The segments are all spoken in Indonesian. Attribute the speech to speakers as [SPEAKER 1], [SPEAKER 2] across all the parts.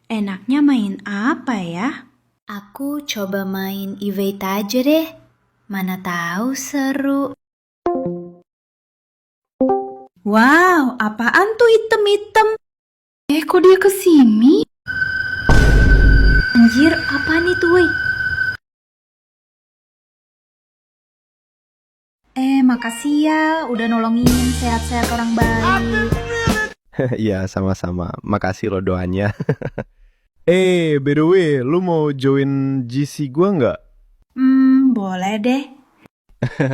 [SPEAKER 1] Enaknya main apa ya?
[SPEAKER 2] Aku coba main Evade aja deh. Mana tahu seru.
[SPEAKER 1] Wow, apaan tuh hitam-hitam? Kok dia kesini?
[SPEAKER 2] Anjir, apaan itu woi?
[SPEAKER 1] Makasih ya udah nolongin sehat-sehat orang baik.
[SPEAKER 3] Iya, sama-sama. Makasih lo doanya. By the way, lu mau join GC gua nggak?
[SPEAKER 1] Boleh deh.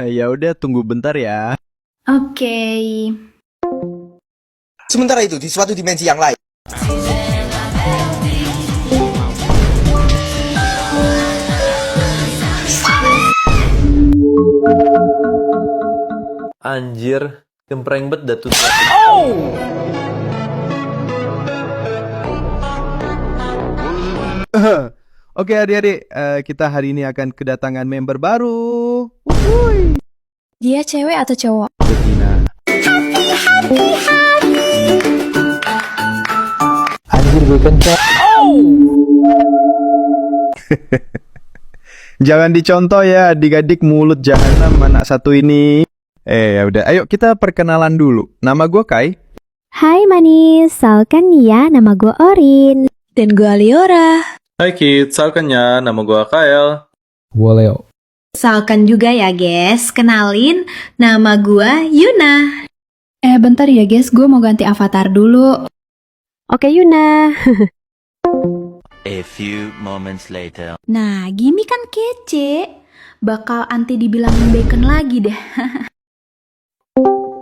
[SPEAKER 3] Ya udah, tunggu bentar ya.
[SPEAKER 1] Oke.
[SPEAKER 4] Sementara itu, di suatu dimensi yang lain.
[SPEAKER 5] Anjir, cempreng bet dah tuh.
[SPEAKER 3] Oke adik-adik, kita hari ini akan kedatangan member baru.
[SPEAKER 2] Dia cewek atau cowok?
[SPEAKER 3] Betina.
[SPEAKER 5] Anjir, gue kencet.
[SPEAKER 3] Jangan dicontoh ya adik-adik mulut jahanam anak satu ini. Ya udah, ayo kita perkenalan dulu. Nama gue Kai.
[SPEAKER 6] Hai manis, salkan ya, nama gue Orin.
[SPEAKER 2] Dan gue Aliora.
[SPEAKER 5] Hai kids, salkan ya, nama gue Kael.
[SPEAKER 2] Salkan juga ya guys, kenalin nama gue Yuna.
[SPEAKER 1] Bentar ya guys, gue mau ganti avatar dulu.
[SPEAKER 6] Oke Yuna.
[SPEAKER 7] A few moments later.
[SPEAKER 1] Nah, gini kan kece. Bakal anti dibilangin bacon lagi deh.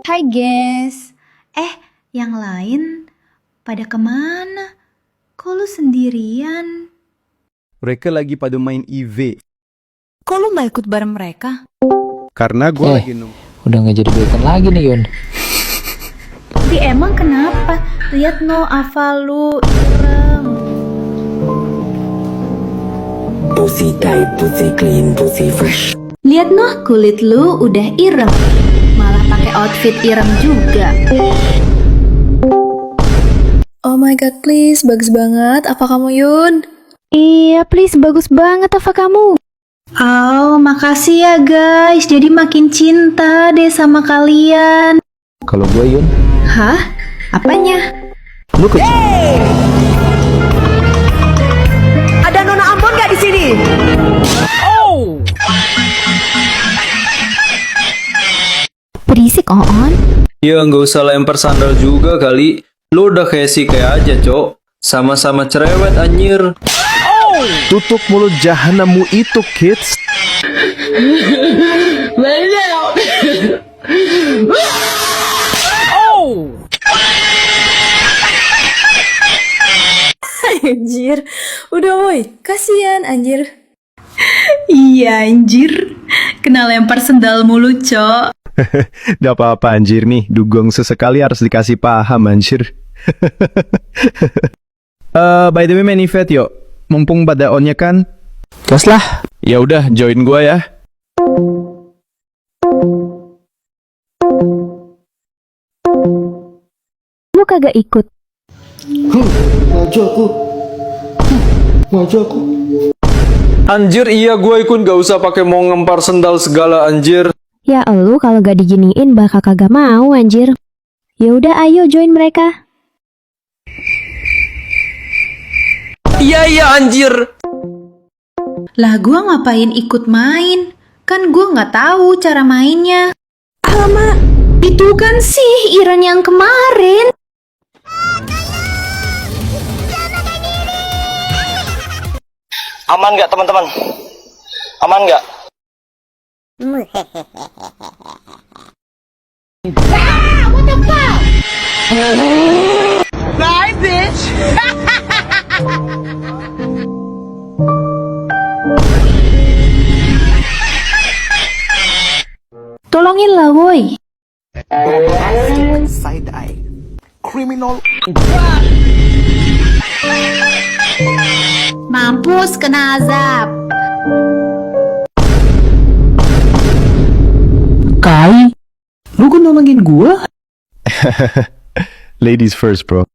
[SPEAKER 1] Hai guys. Yang lain pada kemana? Kok lu sendirian?
[SPEAKER 3] Mereka lagi pada main EV.
[SPEAKER 1] Kok lu gak ikut bareng mereka?
[SPEAKER 3] Karena gue lagi nunggu.
[SPEAKER 8] Udah nggak jadi bacon lagi nih Yun.
[SPEAKER 1] Tapi emang kenapa? Lihat no, Ava lu ireng.
[SPEAKER 9] Pussy tight, pussy clean, pussy fresh.
[SPEAKER 1] Lihat no, kulit lu udah ireng. Malah pakai outfit ireng juga.
[SPEAKER 2] Oh my god, please, bagus banget. Apa kamu Yun?
[SPEAKER 6] Iya please, bagus banget apa kamu?
[SPEAKER 1] Oh, makasih ya guys. Jadi makin cinta deh sama kalian.
[SPEAKER 8] Kalau gue Yun,
[SPEAKER 1] Hah? Apanya?
[SPEAKER 8] lu kecil.
[SPEAKER 9] Ada Nona Ambon gak di sini?
[SPEAKER 6] Berisik On.
[SPEAKER 5] Ya nggak usah lempar sandal juga kali. Lu udah kayak si kayak aja, Cok. Sama-sama cerewet anjir.
[SPEAKER 3] Tutup mulut jahanammu itu, kids.
[SPEAKER 2] Anjir, udah woi, kasihan anjir.
[SPEAKER 1] Iya anjir. Kena lempar sendal mulu, Cok.
[SPEAKER 3] Gak apa-apa anjir nih. Dugong sesekali harus dikasih paham anjir. By the way main event yuk. Mumpung pada onnya kan.
[SPEAKER 8] Gas lah.
[SPEAKER 3] Ya udah join gua ya.
[SPEAKER 6] Lu kagak ikut.
[SPEAKER 5] Anjir, iya gue ikut, gak usah pakai mau ngempar sendal segala anjir.
[SPEAKER 6] Ya elu kalau gak diginiin bakal kagak mau anjir. Ya udah ayo join mereka.
[SPEAKER 5] Iya anjir.
[SPEAKER 1] Lah gua ngapain ikut main? Kan gua nggak tahu cara mainnya. Alamak, itu kan sih Iran yang kemarin.
[SPEAKER 4] Aman nggak teman-teman? Aman nggak? Bye, bitch!
[SPEAKER 1] Tolongin lah woi.
[SPEAKER 4] Side eye. Criminal.
[SPEAKER 1] Mampus kena azab.
[SPEAKER 8] Kai, lu kan nolongin gua?
[SPEAKER 3] Ladies first bro.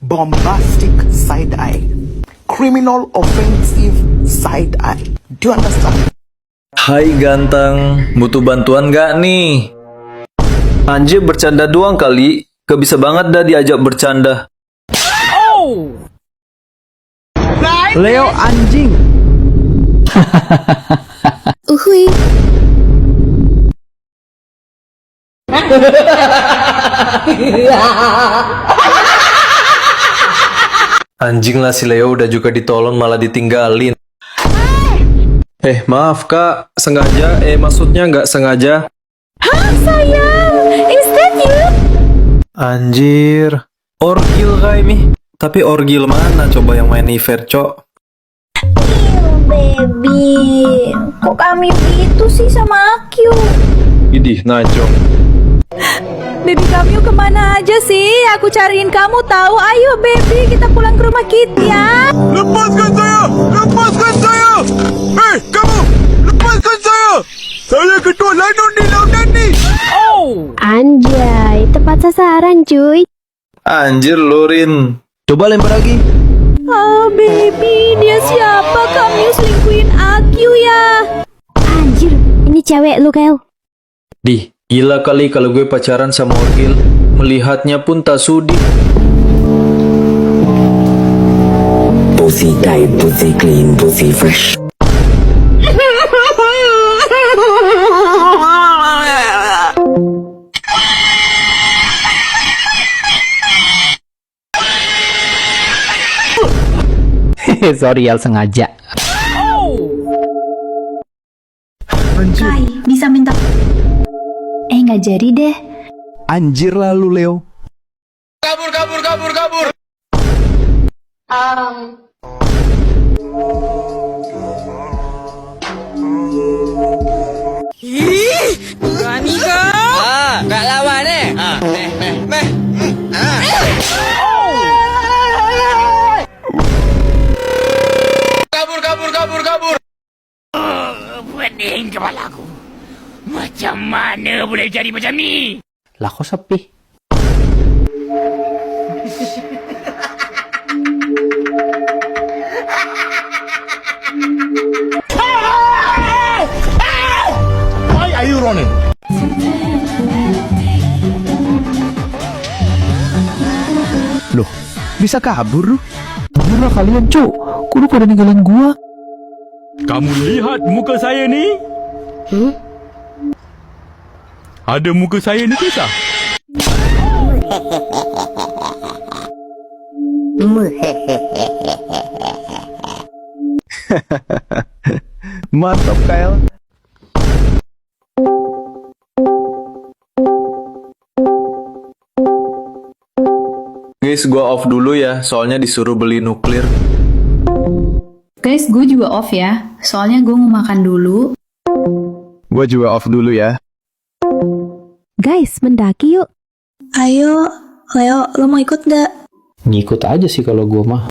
[SPEAKER 4] Bombastic side eye. Criminal offensive side eye. Do you understand?
[SPEAKER 5] Hai ganteng, butuh bantuan gak nih? Anjir bercanda doang kali, gak bisa banget dah diajak bercanda.
[SPEAKER 3] Leo anjing.
[SPEAKER 1] Uhuy.
[SPEAKER 5] Anjing lah si Leo udah juga ditolong malah ditinggalin. Maaf kak, sengaja, maksudnya nggak sengaja.
[SPEAKER 1] Sayang, is that you?
[SPEAKER 5] Anjir, orgil kak ini. Tapi orgil mana coba yang main Iver, cok?
[SPEAKER 1] Baby, kok kami gitu sih sama Akyu?
[SPEAKER 5] Idih, najong.
[SPEAKER 1] Baby kamu kemana aja sih? Aku cariin kamu tahu. Ayo baby, kita pulang ke rumah kita ya.
[SPEAKER 4] Lepaskan saya! Lepaskan saya! Hei, kamu! Lepaskan saya! Saya ketua Lanun di lautan nih!
[SPEAKER 6] Anjay, tepat sasaran cuy.
[SPEAKER 5] Anjir, Lorin. Coba lempar lagi.
[SPEAKER 1] Oh baby, dia siapa? Kamu selingkuhin Akyu ya?
[SPEAKER 6] Anjir, ini cewek lu Kel.
[SPEAKER 5] Dih, gila kali kalau gue pacaran sama orgil. Melihatnya pun tak sudi.
[SPEAKER 9] Pussy tight, pussy clean, pussy fresh.
[SPEAKER 8] Sorry ya, sengaja.
[SPEAKER 1] Kai, bisa minta... nggak jadi deh.
[SPEAKER 3] Anjir lah lu Leo.
[SPEAKER 4] Kabur, kabur, kabur, kabur! Berani kau? Gak lawan meh. Kabur, kabur, kabur, kabur! Pening kepalaku. Macam mana boleh jadi macam ni?
[SPEAKER 8] Lah kok sepi?
[SPEAKER 4] Why are you running?
[SPEAKER 3] Loh, bisa kabur lu?
[SPEAKER 8] Bener lah kalian cuk. Kudu pada ninggalin gua.
[SPEAKER 10] Kamu lihat muka saya ni? Ada muka saya ni kisah?
[SPEAKER 3] Mantap Kyle.
[SPEAKER 5] Guys, gua off dulu ya, soalnya disuruh beli nuklir.
[SPEAKER 1] Guys, gue juga off ya. Soalnya gue mau makan dulu.
[SPEAKER 3] Gue juga off dulu ya.
[SPEAKER 6] Guys, mendaki yuk.
[SPEAKER 1] Ayo, Leo, lo mau ikut gak?
[SPEAKER 8] Ngikut aja sih kalau gua mah.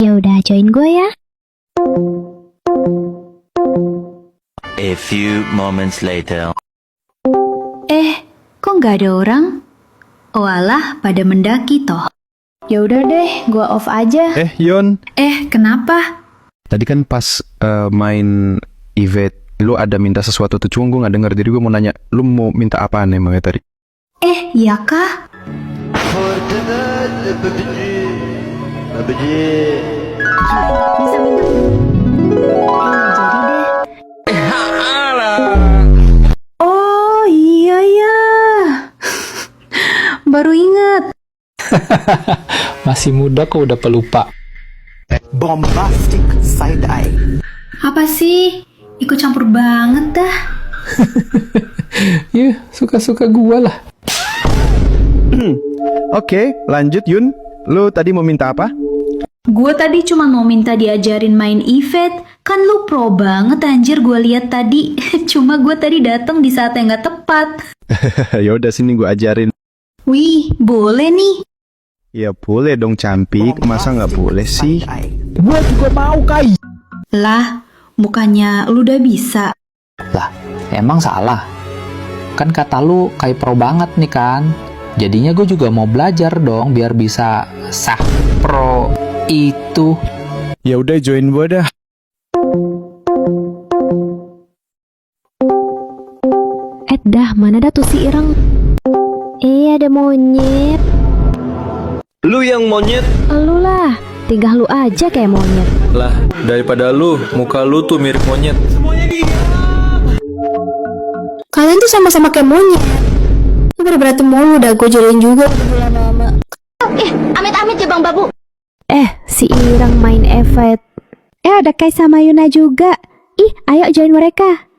[SPEAKER 6] Ya udah, join gue ya.
[SPEAKER 7] A few moments later.
[SPEAKER 2] Kok nggak ada orang? Walah, pada mendaki toh.
[SPEAKER 1] Ya udah deh, gue off aja.
[SPEAKER 3] Yon.
[SPEAKER 1] Kenapa?
[SPEAKER 3] Tadi kan pas main event, lu ada minta sesuatu tuh, cuma gue gak denger. Jadi gue mau nanya, lu mau minta apaan emangnya tadi?
[SPEAKER 2] Iya kah?
[SPEAKER 1] Bisa minta.
[SPEAKER 2] Jadi deh.
[SPEAKER 1] Oh iya ya. Baru ingat.
[SPEAKER 8] Masih muda kok udah pelupa.
[SPEAKER 4] Bombastic side eye.
[SPEAKER 2] Apa sih? Ikut campur banget dah.
[SPEAKER 8] Ya, suka-suka gua lah.
[SPEAKER 3] Oke, lanjut Yun. Lu tadi mau minta apa?
[SPEAKER 2] Gue tadi cuma mau minta diajarin main Ivet. Kan lu pro banget anjir gue lihat tadi. Cuma gue tadi datang di saat yang gak tepat.
[SPEAKER 3] Yaudah sini gue ajarin.
[SPEAKER 2] Wih, boleh nih.
[SPEAKER 3] Ya boleh dong cantik, masa nggak boleh sih?
[SPEAKER 8] Gua juga mau Kai.
[SPEAKER 2] Lah, bukannya lu udah bisa.
[SPEAKER 8] Lah, emang salah. Kan kata lu Kai pro banget nih kan. Jadinya gue juga mau belajar dong biar bisa sah pro. Itu.
[SPEAKER 3] Ya udah join gua dah.
[SPEAKER 6] Dah, mana dah tuh si Ireng? Ada monyet.
[SPEAKER 5] Lu yang monyet?
[SPEAKER 6] Lu lah, tinggal lu aja kayak monyet.
[SPEAKER 5] Lah, daripada lu, muka lu tuh mirip monyet.
[SPEAKER 1] Kalian tuh sama-sama kayak monyet. Lu pada berantem mulu, udah gue jodohin juga udah lama-lama.
[SPEAKER 2] Amit-amit ya Bang Babu.
[SPEAKER 6] Si Ireng main evet. Ada Kai sama Yuna juga. Ayo join mereka.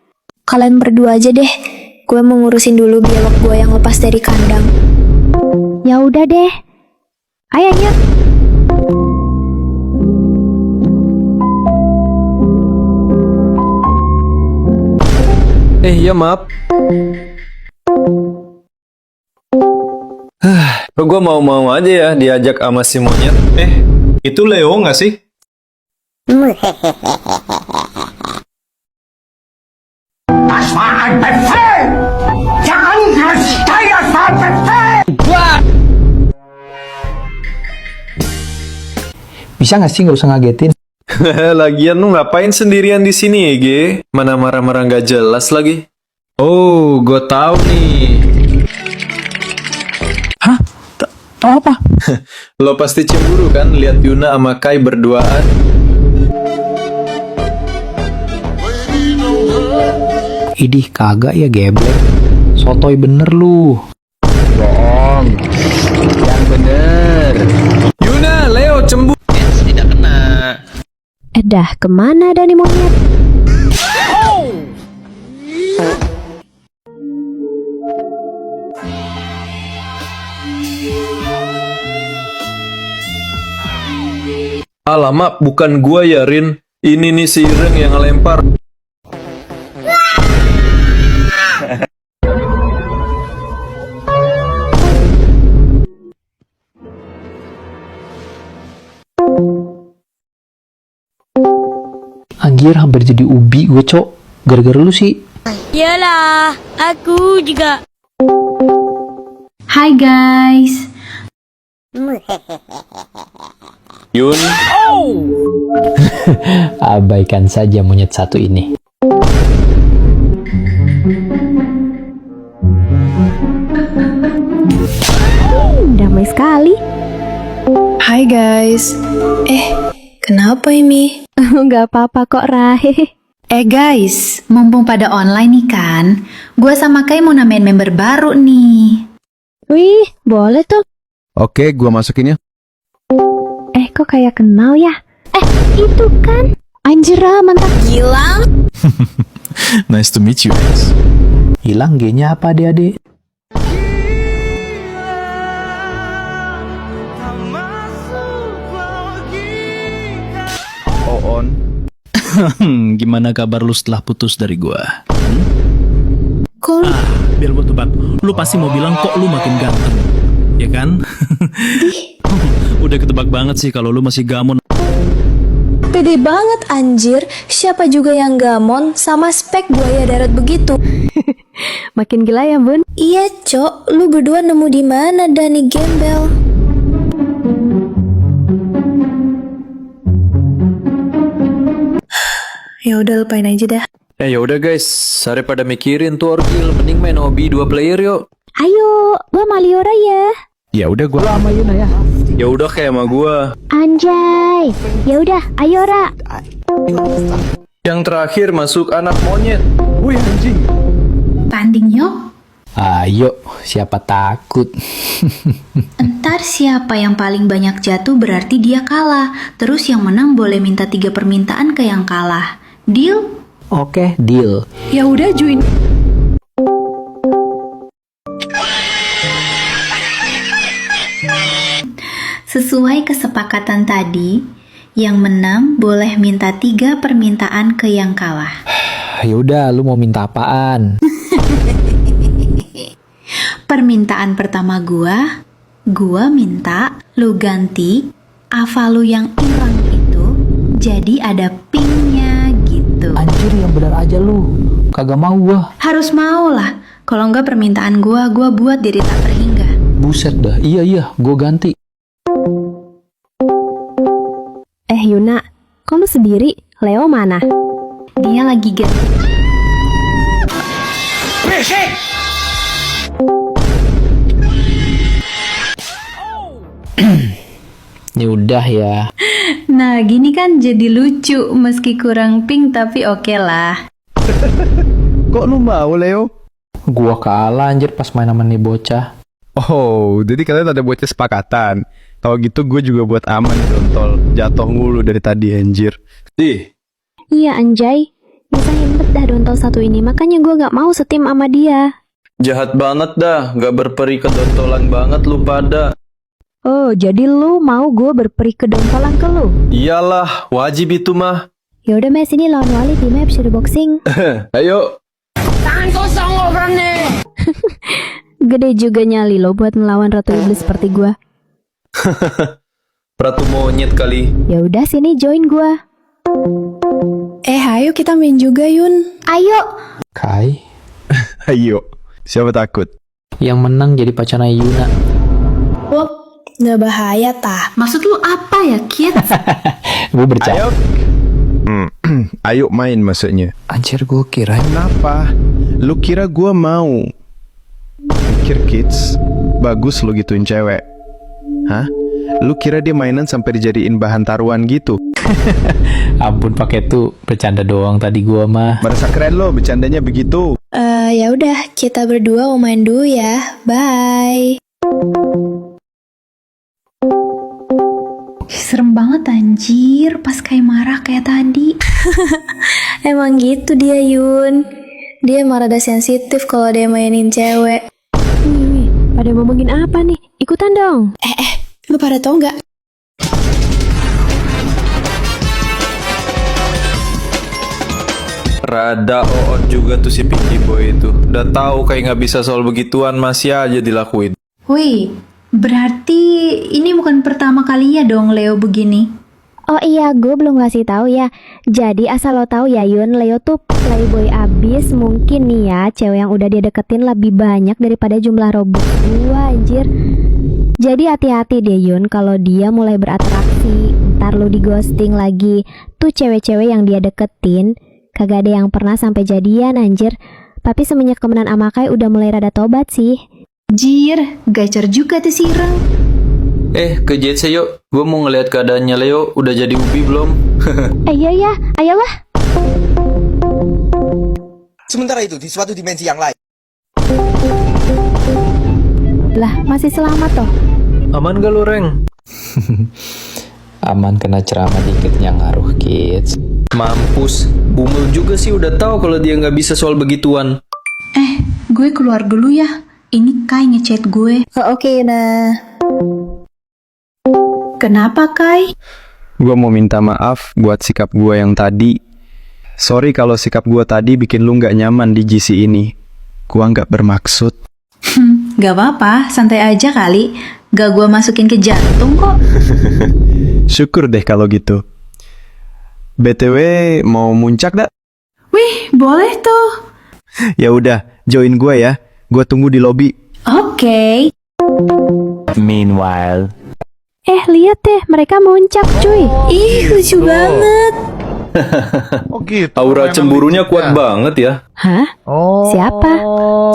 [SPEAKER 1] Kalian berdua aja deh. Gue mau ngurusin dulu biawak gue yang lepas dari kandang.
[SPEAKER 6] Ya udah deh. Ayo yuk.
[SPEAKER 5] Ya maaf. Kok gue mau-mau aja ya diajak sama si monyet. Itu Leo nggak sih?
[SPEAKER 8] Bisa nggak sih nggak usah ngagetin?
[SPEAKER 5] Lagian lu ngapain sendirian di sini ya, Ge? Mana marah-marah nggak jelas lagi? Oh, gue tahu nih.
[SPEAKER 8] Hah? Tahu apa?
[SPEAKER 5] Lo pasti cemburu kan lihat Yuna sama Kai berduaan?
[SPEAKER 8] Idih kagak ya geblek. Sotoy bener lu.
[SPEAKER 9] Bohong. Yang bener.
[SPEAKER 5] Yuna, Leo cemburu.
[SPEAKER 7] Tidak kena.
[SPEAKER 6] Dah, kemana dah nih monyet?
[SPEAKER 5] Alamak, bukan gua ya, Rin. Ini nih si Ireng yang ngelempar.
[SPEAKER 8] Anjir, hampir jadi ubi gue, Cok. Gara-gara lu sih.
[SPEAKER 2] Yalah, aku juga. Hai guys.
[SPEAKER 5] Yun,
[SPEAKER 8] Abaikan saja monyet satu ini.
[SPEAKER 6] Damai sekali.
[SPEAKER 1] Hai guys. Kenapa ini?
[SPEAKER 6] Nggak apa-apa kok, Rahe.
[SPEAKER 2] Guys, mumpung pada online nih kan, gue sama Kai mau nambahin member baru nih.
[SPEAKER 6] Wih, boleh tuh.
[SPEAKER 3] Oke, gua masukin ya.
[SPEAKER 6] Kok kayak kenal ya? Itu kan. Anjir, mantap.
[SPEAKER 1] Gilang?
[SPEAKER 3] Nice to meet you guys.
[SPEAKER 8] Hilang G-nya apa adik-adik?
[SPEAKER 3] On.
[SPEAKER 10] Gimana kabar lu setelah putus dari gua?
[SPEAKER 1] Kok
[SPEAKER 10] Biar gua tebak, lu pasti mau bilang kok lu makin ganteng, ya kan? Udah ketebak banget sih kalau lu masih gamon.
[SPEAKER 1] pede banget anjir. Siapa juga yang gamon sama spek buaya darat begitu?
[SPEAKER 6] Makin gila ya, Bun?
[SPEAKER 1] Iya, Cok. Lu berdua nemu di mana Dani gembel? Ya udah lupain aja dah.
[SPEAKER 5] ya udah guys, daripada mikirin tuh orgil, mending main hobi 2 player yuk.
[SPEAKER 6] Ayo, gua sama Liora ya.
[SPEAKER 3] Ya udah gua
[SPEAKER 8] Sama Yuna ya.
[SPEAKER 5] Ya udah kayak sama gua.
[SPEAKER 6] Anjay. Ya udah, ayo Ra.
[SPEAKER 5] Yang terakhir masuk anak monyet.
[SPEAKER 3] Wih anjing.
[SPEAKER 2] Tanding yuk.
[SPEAKER 8] Ayo, siapa takut?
[SPEAKER 2] Entar siapa yang paling banyak jatuh berarti dia kalah. Terus yang menang boleh minta 3 permintaan ke yang kalah. Deal?
[SPEAKER 8] Oke, deal.
[SPEAKER 1] Ya udah join.
[SPEAKER 2] Sesuai kesepakatan tadi, yang menang boleh minta 3 permintaan ke yang kalah.
[SPEAKER 8] Ya udah, lu mau minta apaan?
[SPEAKER 2] Permintaan pertama gua minta lu ganti Ava lu yang hilang itu jadi ada pinknya gitu.
[SPEAKER 8] Anjir, yang benar aja lu. Kagak mau gua.
[SPEAKER 2] Harus mau lah, kalau enggak permintaan gua buat diri tak terhingga.
[SPEAKER 8] Buset dah. Iya, gua ganti.
[SPEAKER 6] Yuna, kok lu sendiri? Leo mana?
[SPEAKER 2] Dia lagi ganti.
[SPEAKER 8] Ya udah ya.
[SPEAKER 2] Nah, gini kan jadi lucu. Meski kurang pink tapi oke lah.
[SPEAKER 3] Kok lu mau, Leo?
[SPEAKER 8] Gua kalah anjir pas main sama nih bocah.
[SPEAKER 3] Oh, jadi kalian ada buat kesepakatan. Kalau gitu gue juga buat aman dontol. Jatuh mulu dari tadi anjir.
[SPEAKER 6] Iya anjay, nyusahin bet dah dontol satu ini, makanya gue gak mau setim sama dia.
[SPEAKER 5] Jahat banget dah, gak berperi kedontolan banget lu pada.
[SPEAKER 6] Oh, jadi lu mau gue berperi kedontolan ke lu?
[SPEAKER 5] Iyalah, wajib itu mah.
[SPEAKER 6] Yaudah Mes, ini lawan Wali timnya episode boxing.
[SPEAKER 5] Ayo.
[SPEAKER 6] Gede juga nyali lo buat melawan Ratu Iblis seperti gue.
[SPEAKER 5] Ratu monyet kali.
[SPEAKER 6] Ya udah sini join gue.
[SPEAKER 1] Ayo kita main juga, Yun.
[SPEAKER 6] Ayo.
[SPEAKER 8] Kai,
[SPEAKER 3] Ayo, siapa takut?
[SPEAKER 8] yang menang jadi pacarnya Yuna.
[SPEAKER 1] Nggak bahaya, tah.
[SPEAKER 2] Maksud lu apa ya, kids?
[SPEAKER 8] Gue bercanda.
[SPEAKER 3] Ayo main maksudnya.
[SPEAKER 8] Anjir, gue kira
[SPEAKER 3] Kenapa? Lu kira gue mau? Pikir kids, bagus lu gituin cewek. Hah? Lu kira dia mainan sampai dijadiin bahan taruhan gitu?
[SPEAKER 8] ampun pakai tuh bercanda doang tadi gua mah.
[SPEAKER 3] Merasa keren lo bercandanya begitu.
[SPEAKER 1] Ya udah, kita berdua mau main dulu ya. Bye.
[SPEAKER 2] Serem banget anjir, pas kayak marah kayak tadi.
[SPEAKER 1] Emang gitu dia, Yun. Dia emang rada sensitif kalau dia mainin cewek.
[SPEAKER 6] Wih, pada ngomongin apa nih? Ikutan dong.
[SPEAKER 1] Lu pada tau nggak?
[SPEAKER 5] Rada oot juga tuh si Pinky Boy itu. Udah tahu kayak nggak bisa soal begituan masih aja dilakuin.
[SPEAKER 2] Wih, berarti ini bukan pertama kali ya dong Leo begini.
[SPEAKER 6] Oh iya, gue belum ngasih tahu ya. Jadi asal lo tahu ya Yun, Leo tuh playboy abis. Mungkin nih ya, cewek yang udah dia deketin lebih banyak daripada jumlah robot gua anjir. Jadi hati-hati deh Yun, kalau dia mulai beratraksi, ntar lo di ghosting lagi. Tuh cewek-cewek yang dia deketin kagak ada yang pernah sampai jadian anjir. Tapi semenjak temenan sama Kai udah mulai rada tobat sih.
[SPEAKER 2] Jir, gacar juga tuh si Ireng.
[SPEAKER 5] Ke JC yuk. Gue mau ngeliat keadaannya Leo. Udah jadi ubi belum?
[SPEAKER 6] Iya ya, ayolah.
[SPEAKER 4] Sementara itu, di suatu dimensi yang lain.
[SPEAKER 6] Lah, masih selamat toh.
[SPEAKER 5] Aman gak lu, Reng?
[SPEAKER 8] Aman kena ceramah dikit yang ngaruh kids.
[SPEAKER 5] Mampus. Bumel juga sih udah tahu kalau dia nggak bisa soal begituan.
[SPEAKER 2] Gue keluar dulu ya. Ini Kai ngechat gue.
[SPEAKER 1] Oke, nah.
[SPEAKER 2] Kenapa Kai?
[SPEAKER 3] Gue mau minta maaf buat sikap gue yang tadi. Sorry kalau sikap gue tadi bikin lu nggak nyaman di GC ini. Gue nggak bermaksud.
[SPEAKER 2] Gak apa-apa, santai aja kali. Gak gue masukin ke jantung kok.
[SPEAKER 3] Syukur deh kalau gitu. BTW mau muncak dak?
[SPEAKER 2] Wih, boleh tuh.
[SPEAKER 3] Ya udah, join gue ya. Gue tunggu di lobi.
[SPEAKER 2] Oke.
[SPEAKER 7] Meanwhile.
[SPEAKER 6] Lihat deh, mereka muncak cuy.
[SPEAKER 1] Ih, lucu banget.
[SPEAKER 5] Aura cemburunya kuat banget ya.
[SPEAKER 6] Hah? Siapa?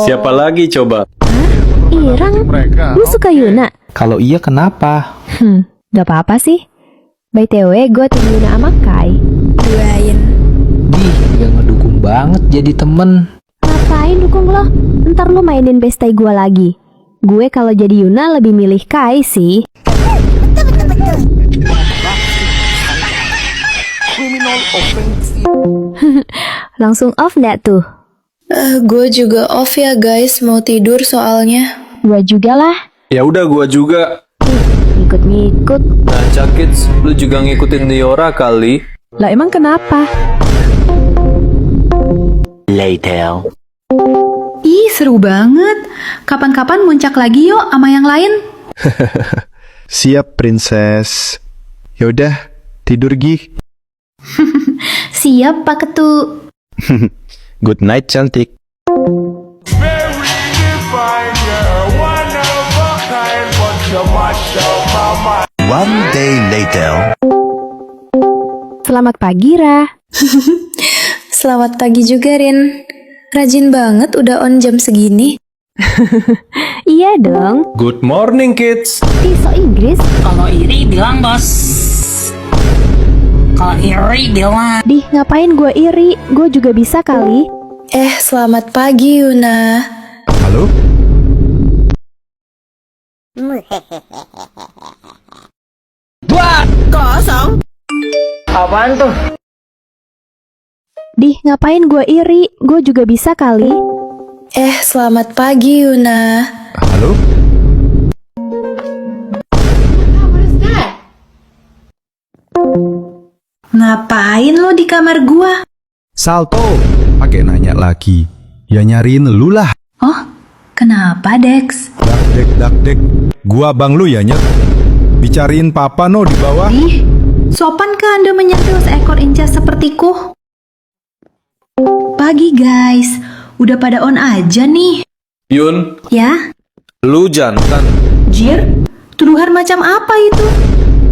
[SPEAKER 5] Siapa lagi coba?
[SPEAKER 6] Irang? Lu suka Yuna?
[SPEAKER 8] Kalau iya kenapa?
[SPEAKER 6] Gak apa-apa sih. BTW, gue tim Yuna sama Kai.
[SPEAKER 1] Duain.
[SPEAKER 8] Gak ngedukung banget jadi temen.
[SPEAKER 6] Ngapain dukung lo? Ntar lo mainin bestai gue lagi. Gue kalau jadi Yuna lebih milih Kai sih. Langsung off nggak tuh?
[SPEAKER 1] Gue juga off ya guys, mau tidur soalnya.
[SPEAKER 6] Gue juga lah.
[SPEAKER 5] Ya udah gua juga.
[SPEAKER 6] Ngikut-ngikut.
[SPEAKER 5] Nah, Cakits, lu juga ngikutin Liora kali.
[SPEAKER 6] Lah emang kenapa?
[SPEAKER 7] Later.
[SPEAKER 2] Ih, seru banget. Kapan-kapan muncak lagi yuk sama yang lain.
[SPEAKER 3] Siap, princess. Yaudah, tidur Gi.
[SPEAKER 2] Siap, Pak Ketu.
[SPEAKER 3] Good night, cantik.
[SPEAKER 7] One day later.
[SPEAKER 6] Selamat pagi, Ra.
[SPEAKER 1] Selamat pagi juga, Rin. Rajin banget udah on jam segini.
[SPEAKER 6] Iya dong.
[SPEAKER 5] Good morning, kids.
[SPEAKER 6] Ih, so Inggris.
[SPEAKER 11] Kalau iri bilang bos. Kalau iri bilang.
[SPEAKER 6] Dih, ngapain gue iri? Gue juga bisa kali.
[SPEAKER 1] Selamat pagi, Yuna.
[SPEAKER 3] Halo?
[SPEAKER 6] Dih, ngapain gue iri? Gue juga bisa kali.
[SPEAKER 1] Selamat pagi, Yuna.
[SPEAKER 3] Halo?
[SPEAKER 2] Ngapain lo di kamar gua?
[SPEAKER 4] Salto, pakai nanya lagi. Ya nyariin lu lah.
[SPEAKER 2] Oh, kenapa Dex?
[SPEAKER 4] Dak dek. Gua bang lu ya nyet. Bicarain papa no di bawah.
[SPEAKER 2] Ih, sopankah Anda menyentil seekor incas sepertiku? Pagi guys, udah pada on aja nih.
[SPEAKER 5] Yun,
[SPEAKER 2] Ya,
[SPEAKER 5] lu jantan.
[SPEAKER 2] Jir, tuduhan macam apa itu?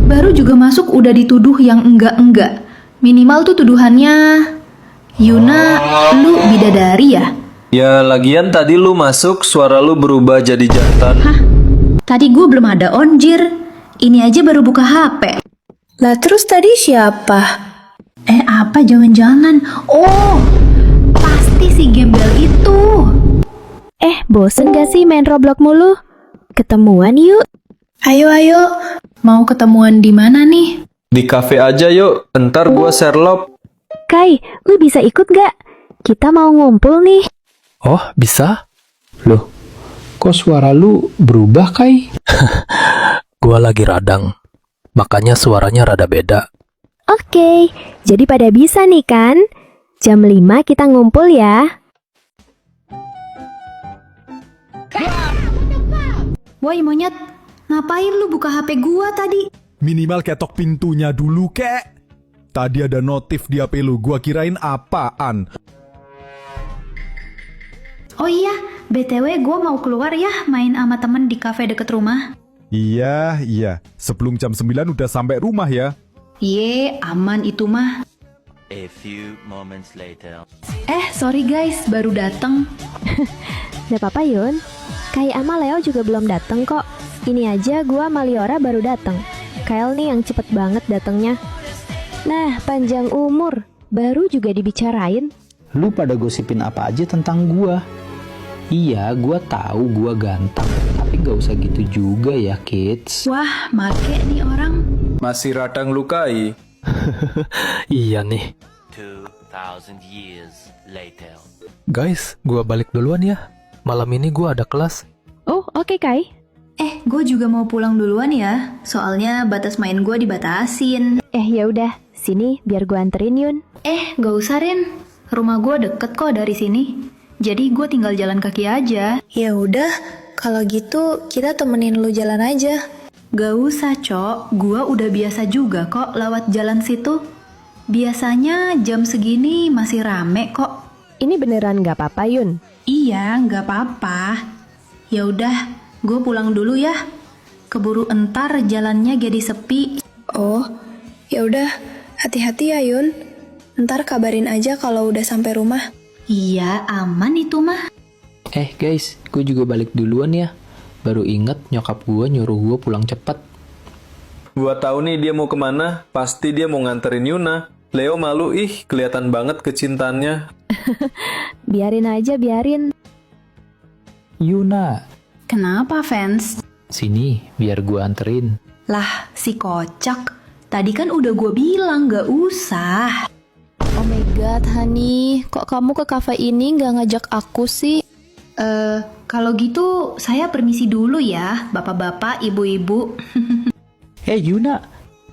[SPEAKER 2] Baru juga masuk udah dituduh yang enggak-enggak. Minimal tuh tuduhannya, Yuna, lu bidadari ya?
[SPEAKER 5] Ya, lagian tadi lu masuk, suara lu berubah jadi jantan.
[SPEAKER 2] Hah? Tadi gue belum ada on, Jir. Ini aja baru buka HP.
[SPEAKER 1] Lah terus tadi siapa?
[SPEAKER 2] Apa jangan-jangan? Oh, pasti si gembel itu.
[SPEAKER 6] Bosen gak sih main Roblox mulu? Ketemuan yuk.
[SPEAKER 1] Ayo.
[SPEAKER 2] Mau ketemuan di mana nih?
[SPEAKER 5] Di cafe aja yuk, entar gua share lob.
[SPEAKER 6] Kai, lu bisa ikut gak? Kita mau ngumpul nih.
[SPEAKER 8] Oh, bisa? Loh, kok suara lu berubah, Kai? Gua lagi radang, makanya suaranya rada beda.
[SPEAKER 6] Oke, jadi pada bisa nih kan? Jam 5 kita ngumpul ya.
[SPEAKER 2] Woi monyet, ngapain lu buka HP gua tadi?
[SPEAKER 4] Minimal ketok pintunya dulu, kek. Tadi ada notif di HP lu, gua kirain apaan.
[SPEAKER 2] Oh iya, BTW gua mau keluar ya main sama temen di kafe deket rumah.
[SPEAKER 4] Iya. Sebelum jam 9 udah sampai rumah ya.
[SPEAKER 2] Ye, aman itu mah.
[SPEAKER 7] A few moments later.
[SPEAKER 2] Sorry guys, baru dateng.
[SPEAKER 6] Gak apa-apa Yun. Kai sama Leo juga belum dateng kok. Ini aja gua sama Liora baru dateng. Kyle nih yang cepet banget datengnya. Nah, panjang umur, baru juga dibicarain.
[SPEAKER 8] Lu pada gosipin apa aja tentang gua? Iya, gua tahu gua ganteng, tapi gak usah gitu juga ya, kids.
[SPEAKER 2] Wah, make nih orang.
[SPEAKER 5] Masih radang lukai.
[SPEAKER 8] Iya nih.
[SPEAKER 7] 2,000 years later.
[SPEAKER 8] Guys, gua balik duluan ya. Malam ini gua ada kelas.
[SPEAKER 6] Oh, oke Kai.
[SPEAKER 2] Gue juga mau pulang duluan ya. Soalnya batas main gue dibatasin.
[SPEAKER 6] Ya udah, sini biar gua anterin Yun.
[SPEAKER 2] Gak usah Rin. Rumah gue deket kok dari sini. Jadi gue tinggal jalan kaki aja.
[SPEAKER 1] Ya udah, kalau gitu kita temenin lu jalan aja.
[SPEAKER 2] Gak usah Cok, gue udah biasa juga kok lewat jalan situ. Biasanya jam segini masih rame kok.
[SPEAKER 6] Ini beneran gak apa-apa Yun?
[SPEAKER 2] Iya, gak apa-apa. Ya udah, gue pulang dulu ya. Keburu entar jalannya jadi sepi.
[SPEAKER 1] Oh, ya udah, hati-hati ya Yun. Ntar kabarin aja kalau udah sampai rumah.
[SPEAKER 2] Iya, aman itu mah.
[SPEAKER 8] Guys, gue juga balik duluan ya. Baru inget nyokap gua nyuruh gua pulang cepet.
[SPEAKER 5] Gua tahu nih dia mau kemana. Pasti dia mau nganterin Yuna. Leo malu kelihatan banget kecintaannya.
[SPEAKER 6] Biarin aja, biarin.
[SPEAKER 8] Yuna,
[SPEAKER 2] Kenapa fans?
[SPEAKER 8] sini biar gua anterin.
[SPEAKER 2] Lah, si kocak. Tadi kan udah gue bilang gak usah.
[SPEAKER 1] Oh my god, Hani, kok kamu ke kafe ini nggak ngajak aku sih?
[SPEAKER 2] Kalau gitu saya permisi dulu ya, bapak-bapak, ibu-ibu.
[SPEAKER 8] Yuna,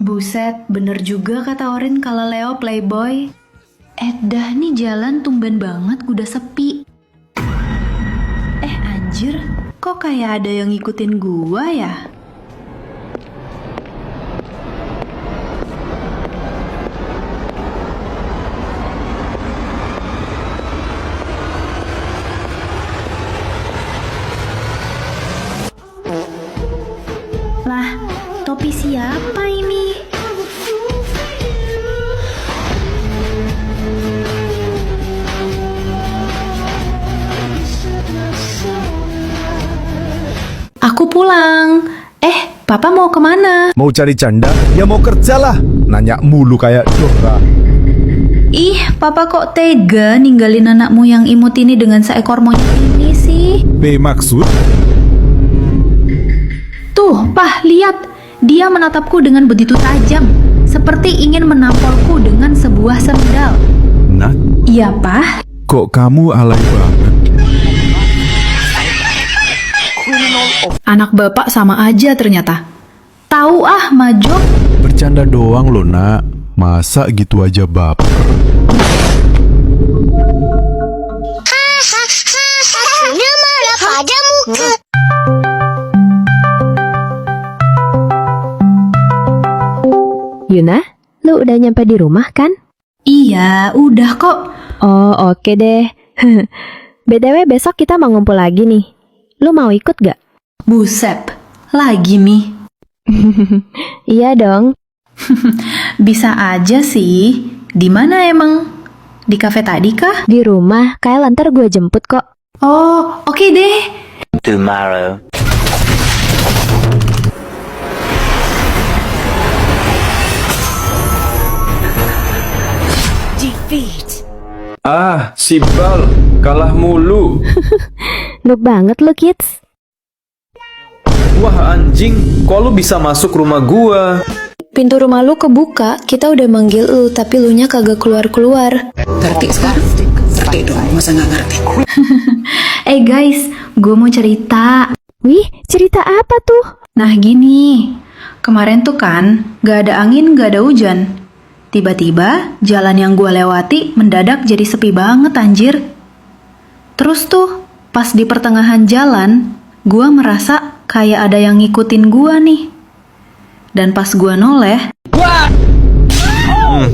[SPEAKER 2] Buset, bener juga kata Orin kalau Leo playboy. Dah nih jalan tumben banget udah sepi. Anjir, kok kayak ada yang ngikutin gua ya? Lah, topi siapa ini? Aku pulang. Papa mau kemana?
[SPEAKER 4] Mau cari canda? Ya mau kerja lah. Nanya mulu kayak Dora.
[SPEAKER 2] Ih, Papa kok tega ninggalin anakmu yang imut ini dengan seekor monyet ini sih?
[SPEAKER 4] Maksud?
[SPEAKER 2] Tuh, Pah, lihat. Dia menatapku dengan begitu tajam, seperti ingin menampolku dengan sebuah sendal.
[SPEAKER 4] Nah,
[SPEAKER 2] Iya, Pah.
[SPEAKER 4] kok kamu alay banget?
[SPEAKER 2] Anak bapak sama aja ternyata. Tahu Majok.
[SPEAKER 4] Bercanda doang loh, Nak. Masa gitu aja baper?
[SPEAKER 12] Hasilnya marah pada muka.
[SPEAKER 6] Yuna, lu udah nyampe di rumah kan?
[SPEAKER 2] Iya, udah kok.
[SPEAKER 6] Oh, oke deh. BTW besok kita mau ngumpul lagi nih. Lu mau ikut gak?
[SPEAKER 2] Buset, lagi nih.
[SPEAKER 6] Iya dong.
[SPEAKER 2] Bisa aja sih. Di mana emang? Di kafe tadi kah?
[SPEAKER 6] Di rumah, kayak ntar gue jemput kok.
[SPEAKER 2] Oh, oke deh.
[SPEAKER 7] Tomorrow.
[SPEAKER 5] Ah, si Bal, kalah mulu.
[SPEAKER 6] Noob banget lu kids.
[SPEAKER 5] Wah anjing, kok lu bisa masuk rumah gua?
[SPEAKER 1] Pintu rumah lu kebuka, kita udah manggil lu, tapi lu nya kagak keluar-keluar.
[SPEAKER 11] Ngerti sekarang? Ngerti dong, masa nggak ngerti?
[SPEAKER 2] Guys, gue mau cerita.
[SPEAKER 6] Wih, cerita apa tuh?
[SPEAKER 2] Nah gini, kemarin tuh kan gak ada angin, gak ada hujan. Tiba-tiba jalan yang gue lewati mendadak jadi sepi banget anjir. Terus tuh pas di pertengahan jalan, gue merasa kayak ada yang ngikutin gue nih. Dan pas gue noleh,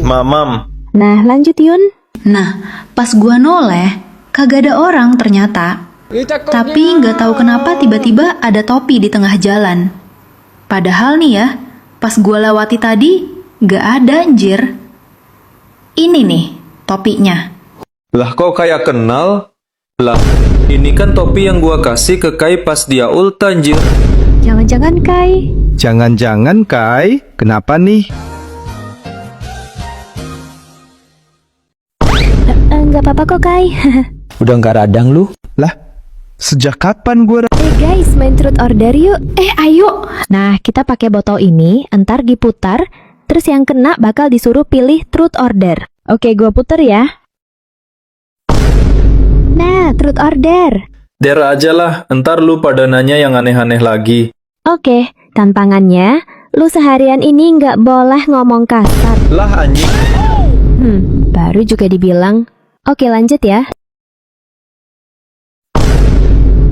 [SPEAKER 5] Mamam.
[SPEAKER 6] Nah, lanjut Yun.
[SPEAKER 2] nah pas gue noleh kagak ada orang ternyata. Tapi nggak tahu kenapa tiba-tiba ada topi di tengah jalan. Padahal nih ya, pas gue lewati tadi nggak ada anjir. Ini nih topinya.
[SPEAKER 5] Lah kok kayak kenal? Lah, ini kan topi yang gua kasih ke Kai pas dia ult anjir.
[SPEAKER 6] Jangan-jangan Kai.
[SPEAKER 3] Jangan-jangan Kai, kenapa nih?
[SPEAKER 6] Nggak apa-apa kok Kai.
[SPEAKER 8] Udah nggak radang lu?
[SPEAKER 3] Lah, sejak kapan gue
[SPEAKER 6] Guys, main truth order yuk. Ayo. Nah, kita pakai botol ini, entar diputar, terus yang kena bakal disuruh pilih truth order. Oke, gua puter ya. Nah, truth order.
[SPEAKER 5] Der aja lah, entar lu pada nanya yang aneh-aneh lagi.
[SPEAKER 6] Oke, tantangannya, lu seharian ini nggak boleh ngomong kasar.
[SPEAKER 5] Lah anjing.
[SPEAKER 6] Baru juga dibilang. Oke, lanjut ya.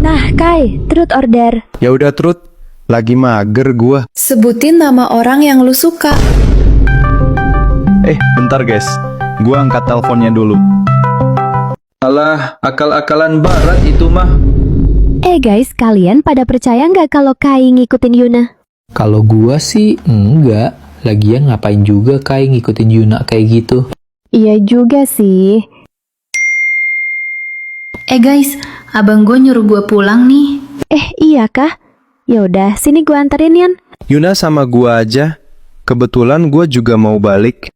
[SPEAKER 6] Nah, Kai, truth order.
[SPEAKER 3] Ya udah Trut, lagi mager gua.
[SPEAKER 1] Sebutin nama orang yang lu suka.
[SPEAKER 3] Bentar guys, gua angkat teleponnya dulu.
[SPEAKER 5] Alah, akal-akalan barat itu mah.
[SPEAKER 6] Guys, kalian pada percaya nggak kalau Kai ngikutin Yuna?
[SPEAKER 8] Kalau gua sih enggak. Lagian ngapain juga Kai ngikutin Yuna kayak gitu?
[SPEAKER 6] Iya juga sih.
[SPEAKER 2] Guys, abang gue nyuruh gue pulang nih.
[SPEAKER 6] Iya kah? Yaudah, sini gua anterin Yun.
[SPEAKER 3] Yuna sama gua aja. Kebetulan gua juga mau balik.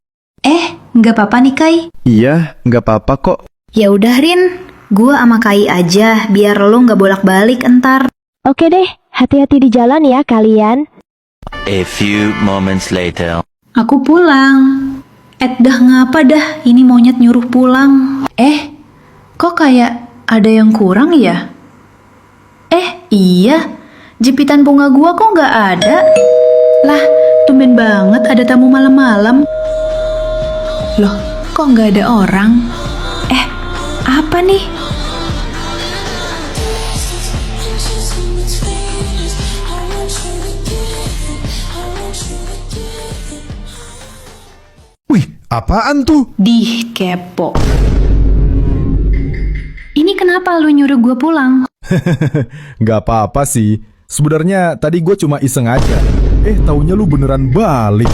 [SPEAKER 2] Nggak apa-apa nih Kai.
[SPEAKER 3] Iya, nggak apa-apa kok.
[SPEAKER 2] Ya udah Rin, gue sama Kai aja, biar lo nggak bolak-balik entar.
[SPEAKER 6] Oke deh, hati-hati di jalan ya kalian.
[SPEAKER 7] A few moments later.
[SPEAKER 2] Aku pulang. Dah ngapa dah, ini monyet nyuruh pulang. Kok kayak ada yang kurang ya? Iya, jepitan bunga gua kok nggak ada? Lah, tumben banget ada tamu malam-malam. Loh, kok nggak ada orang? Apa nih?
[SPEAKER 4] Wih, apaan tuh?
[SPEAKER 2] Dih, kepo. Ini kenapa lu nyuruh gue pulang?
[SPEAKER 4] Gak apa-apa sih. Sebenarnya tadi gue cuma iseng aja. Taunya lu beneran balik.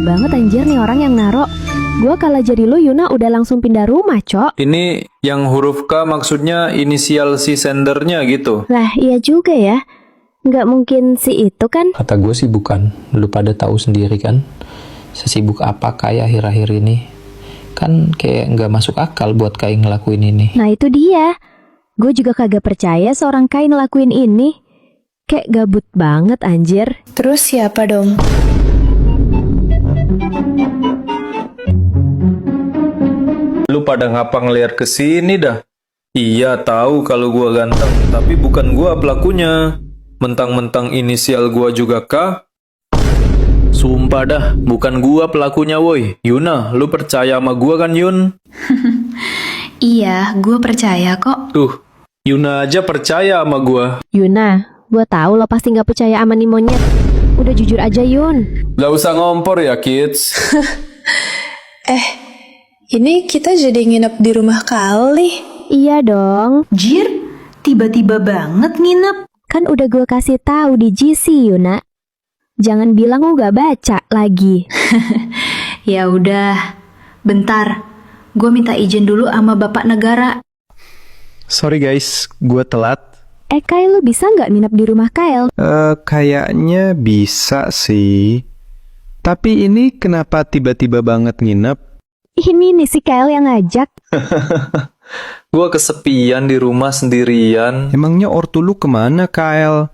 [SPEAKER 6] Gila banget anjir nih orang yang naro. Gua kalau jadi lu Yuna udah langsung pindah rumah, Cok.
[SPEAKER 5] Ini yang huruf K maksudnya inisial si sendernya gitu.
[SPEAKER 6] Lah, iya juga ya. Nggak mungkin si itu kan?
[SPEAKER 8] Kata gue sih bukan. Lu pada tahu sendiri kan, sesibuk apa Kai akhir-akhir ini. Kan kayak nggak masuk akal buat Kai ngelakuin ini.
[SPEAKER 6] Nah itu dia. Gue juga kagak percaya seorang Kai ngelakuin ini. Kayak gabut banget anjir.
[SPEAKER 1] Terus siapa dong?
[SPEAKER 5] Lu pada ngapa ngeliat ke sini dah? Iya tahu kalau gua ganteng, tapi bukan gua pelakunya. Mentang-mentang inisial gua juga K. Sumpah dah, bukan gua pelakunya woi. Yuna, lu percaya sama gua kan Yun?
[SPEAKER 2] Iya, gue percaya kok.
[SPEAKER 5] Tuh, Yuna aja percaya sama gua.
[SPEAKER 6] Yuna, gue tahu lo pasti nggak percaya sama nih monyet. Udah jujur aja Yun.
[SPEAKER 5] Gak usah ngompor ya kids.
[SPEAKER 1] Ini kita jadi nginep di rumah kali.
[SPEAKER 6] Iya dong.
[SPEAKER 2] Jir, tiba-tiba banget nginep.
[SPEAKER 6] Kan udah gue kasih tahu di GC Yuna. Jangan bilang lo gak baca lagi.
[SPEAKER 2] Ya udah, bentar. Gue minta izin dulu sama Bapak Negara.
[SPEAKER 3] Sorry guys, gue telat.
[SPEAKER 6] Kai lo bisa nggak nginep di rumah Kyle?
[SPEAKER 3] Kayaknya bisa sih. Tapi ini kenapa tiba-tiba banget nginep?
[SPEAKER 6] Ini nih si Kyle yang ngajak.
[SPEAKER 5] Gua kesepian di rumah sendirian.
[SPEAKER 3] Emangnya ortu lu kemana, Kyle?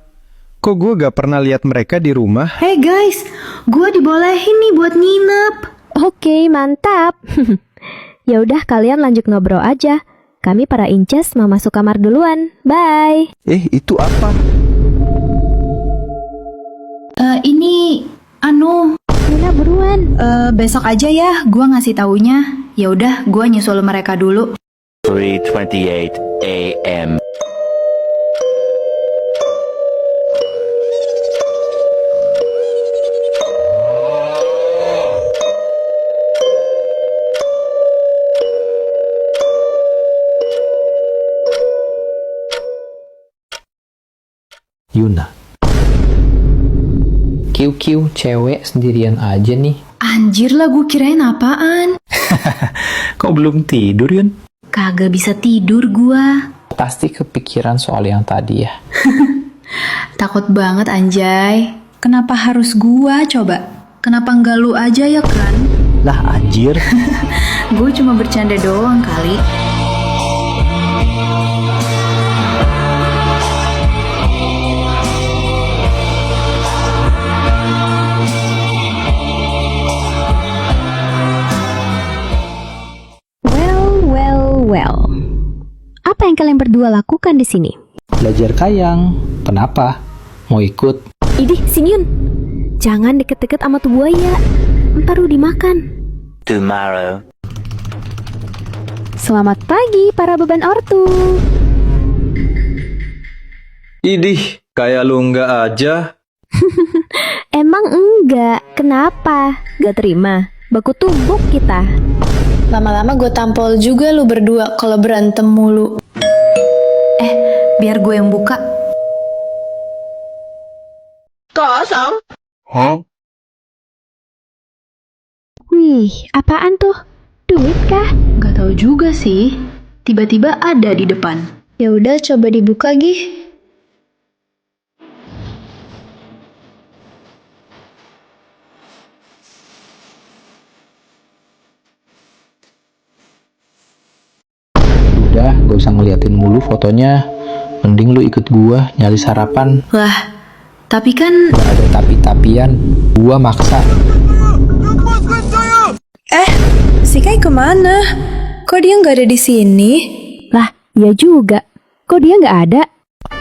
[SPEAKER 3] Kok gue gak pernah lihat mereka di rumah?
[SPEAKER 2] Hey guys, gue dibolehin nih buat nginep.
[SPEAKER 6] Oke, mantap. Ya udah kalian lanjut ngobrol aja. Kami para inces mau masuk kamar duluan. Bye.
[SPEAKER 3] Itu apa?
[SPEAKER 2] Ini
[SPEAKER 6] Yuna buruan.
[SPEAKER 2] besok aja ya, gue ngasih taunya. Ya udah, gue nyusul mereka dulu.
[SPEAKER 7] 3:28 a.m.
[SPEAKER 8] Yuna. Kiu cewek sendirian aja nih.
[SPEAKER 2] Anjir lah, gue kirain apaan.
[SPEAKER 8] Kok belum tidur Yun?
[SPEAKER 2] Kagak bisa tidur gue.
[SPEAKER 8] Pasti kepikiran soal yang tadi ya.
[SPEAKER 2] Takut banget anjay. Kenapa harus gua coba? Kenapa nggak lu aja ya kan?
[SPEAKER 8] Lah anjir.
[SPEAKER 2] Gue cuma bercanda doang kali.
[SPEAKER 6] Well. Apa yang kalian berdua lakukan di sini?
[SPEAKER 8] Belajar kayang. Kenapa? Mau ikut?
[SPEAKER 6] Idih, sini Yun. Jangan deket-deket sama tuh buaya. Ntar lu dimakan.
[SPEAKER 7] Tomorrow.
[SPEAKER 6] Selamat pagi para beban ortu.
[SPEAKER 5] Idih, kayak lu enggak aja.
[SPEAKER 6] Emang enggak. Kenapa? Gak terima. Baku tumbuk kita.
[SPEAKER 1] Lama-lama gue tampol juga lu berdua kalau berantem mulu.
[SPEAKER 2] Biar gue yang buka.
[SPEAKER 12] Kosong.
[SPEAKER 6] Wih, apaan tuh? Duit kah?
[SPEAKER 2] Gak tahu juga sih. Tiba-tiba ada di depan.
[SPEAKER 1] Ya udah coba dibuka Gih.
[SPEAKER 8] Udah, gak usah ngeliatin mulu fotonya. Mending lu ikut gua nyari sarapan.
[SPEAKER 2] Lah, tapi kan...
[SPEAKER 8] Gak ada tapi-tapian. Gua maksa.
[SPEAKER 4] Lepaskan saya!
[SPEAKER 1] Si Kai kemana? Kok dia nggak ada di sini?
[SPEAKER 6] Lah, ya juga. Kok dia nggak ada?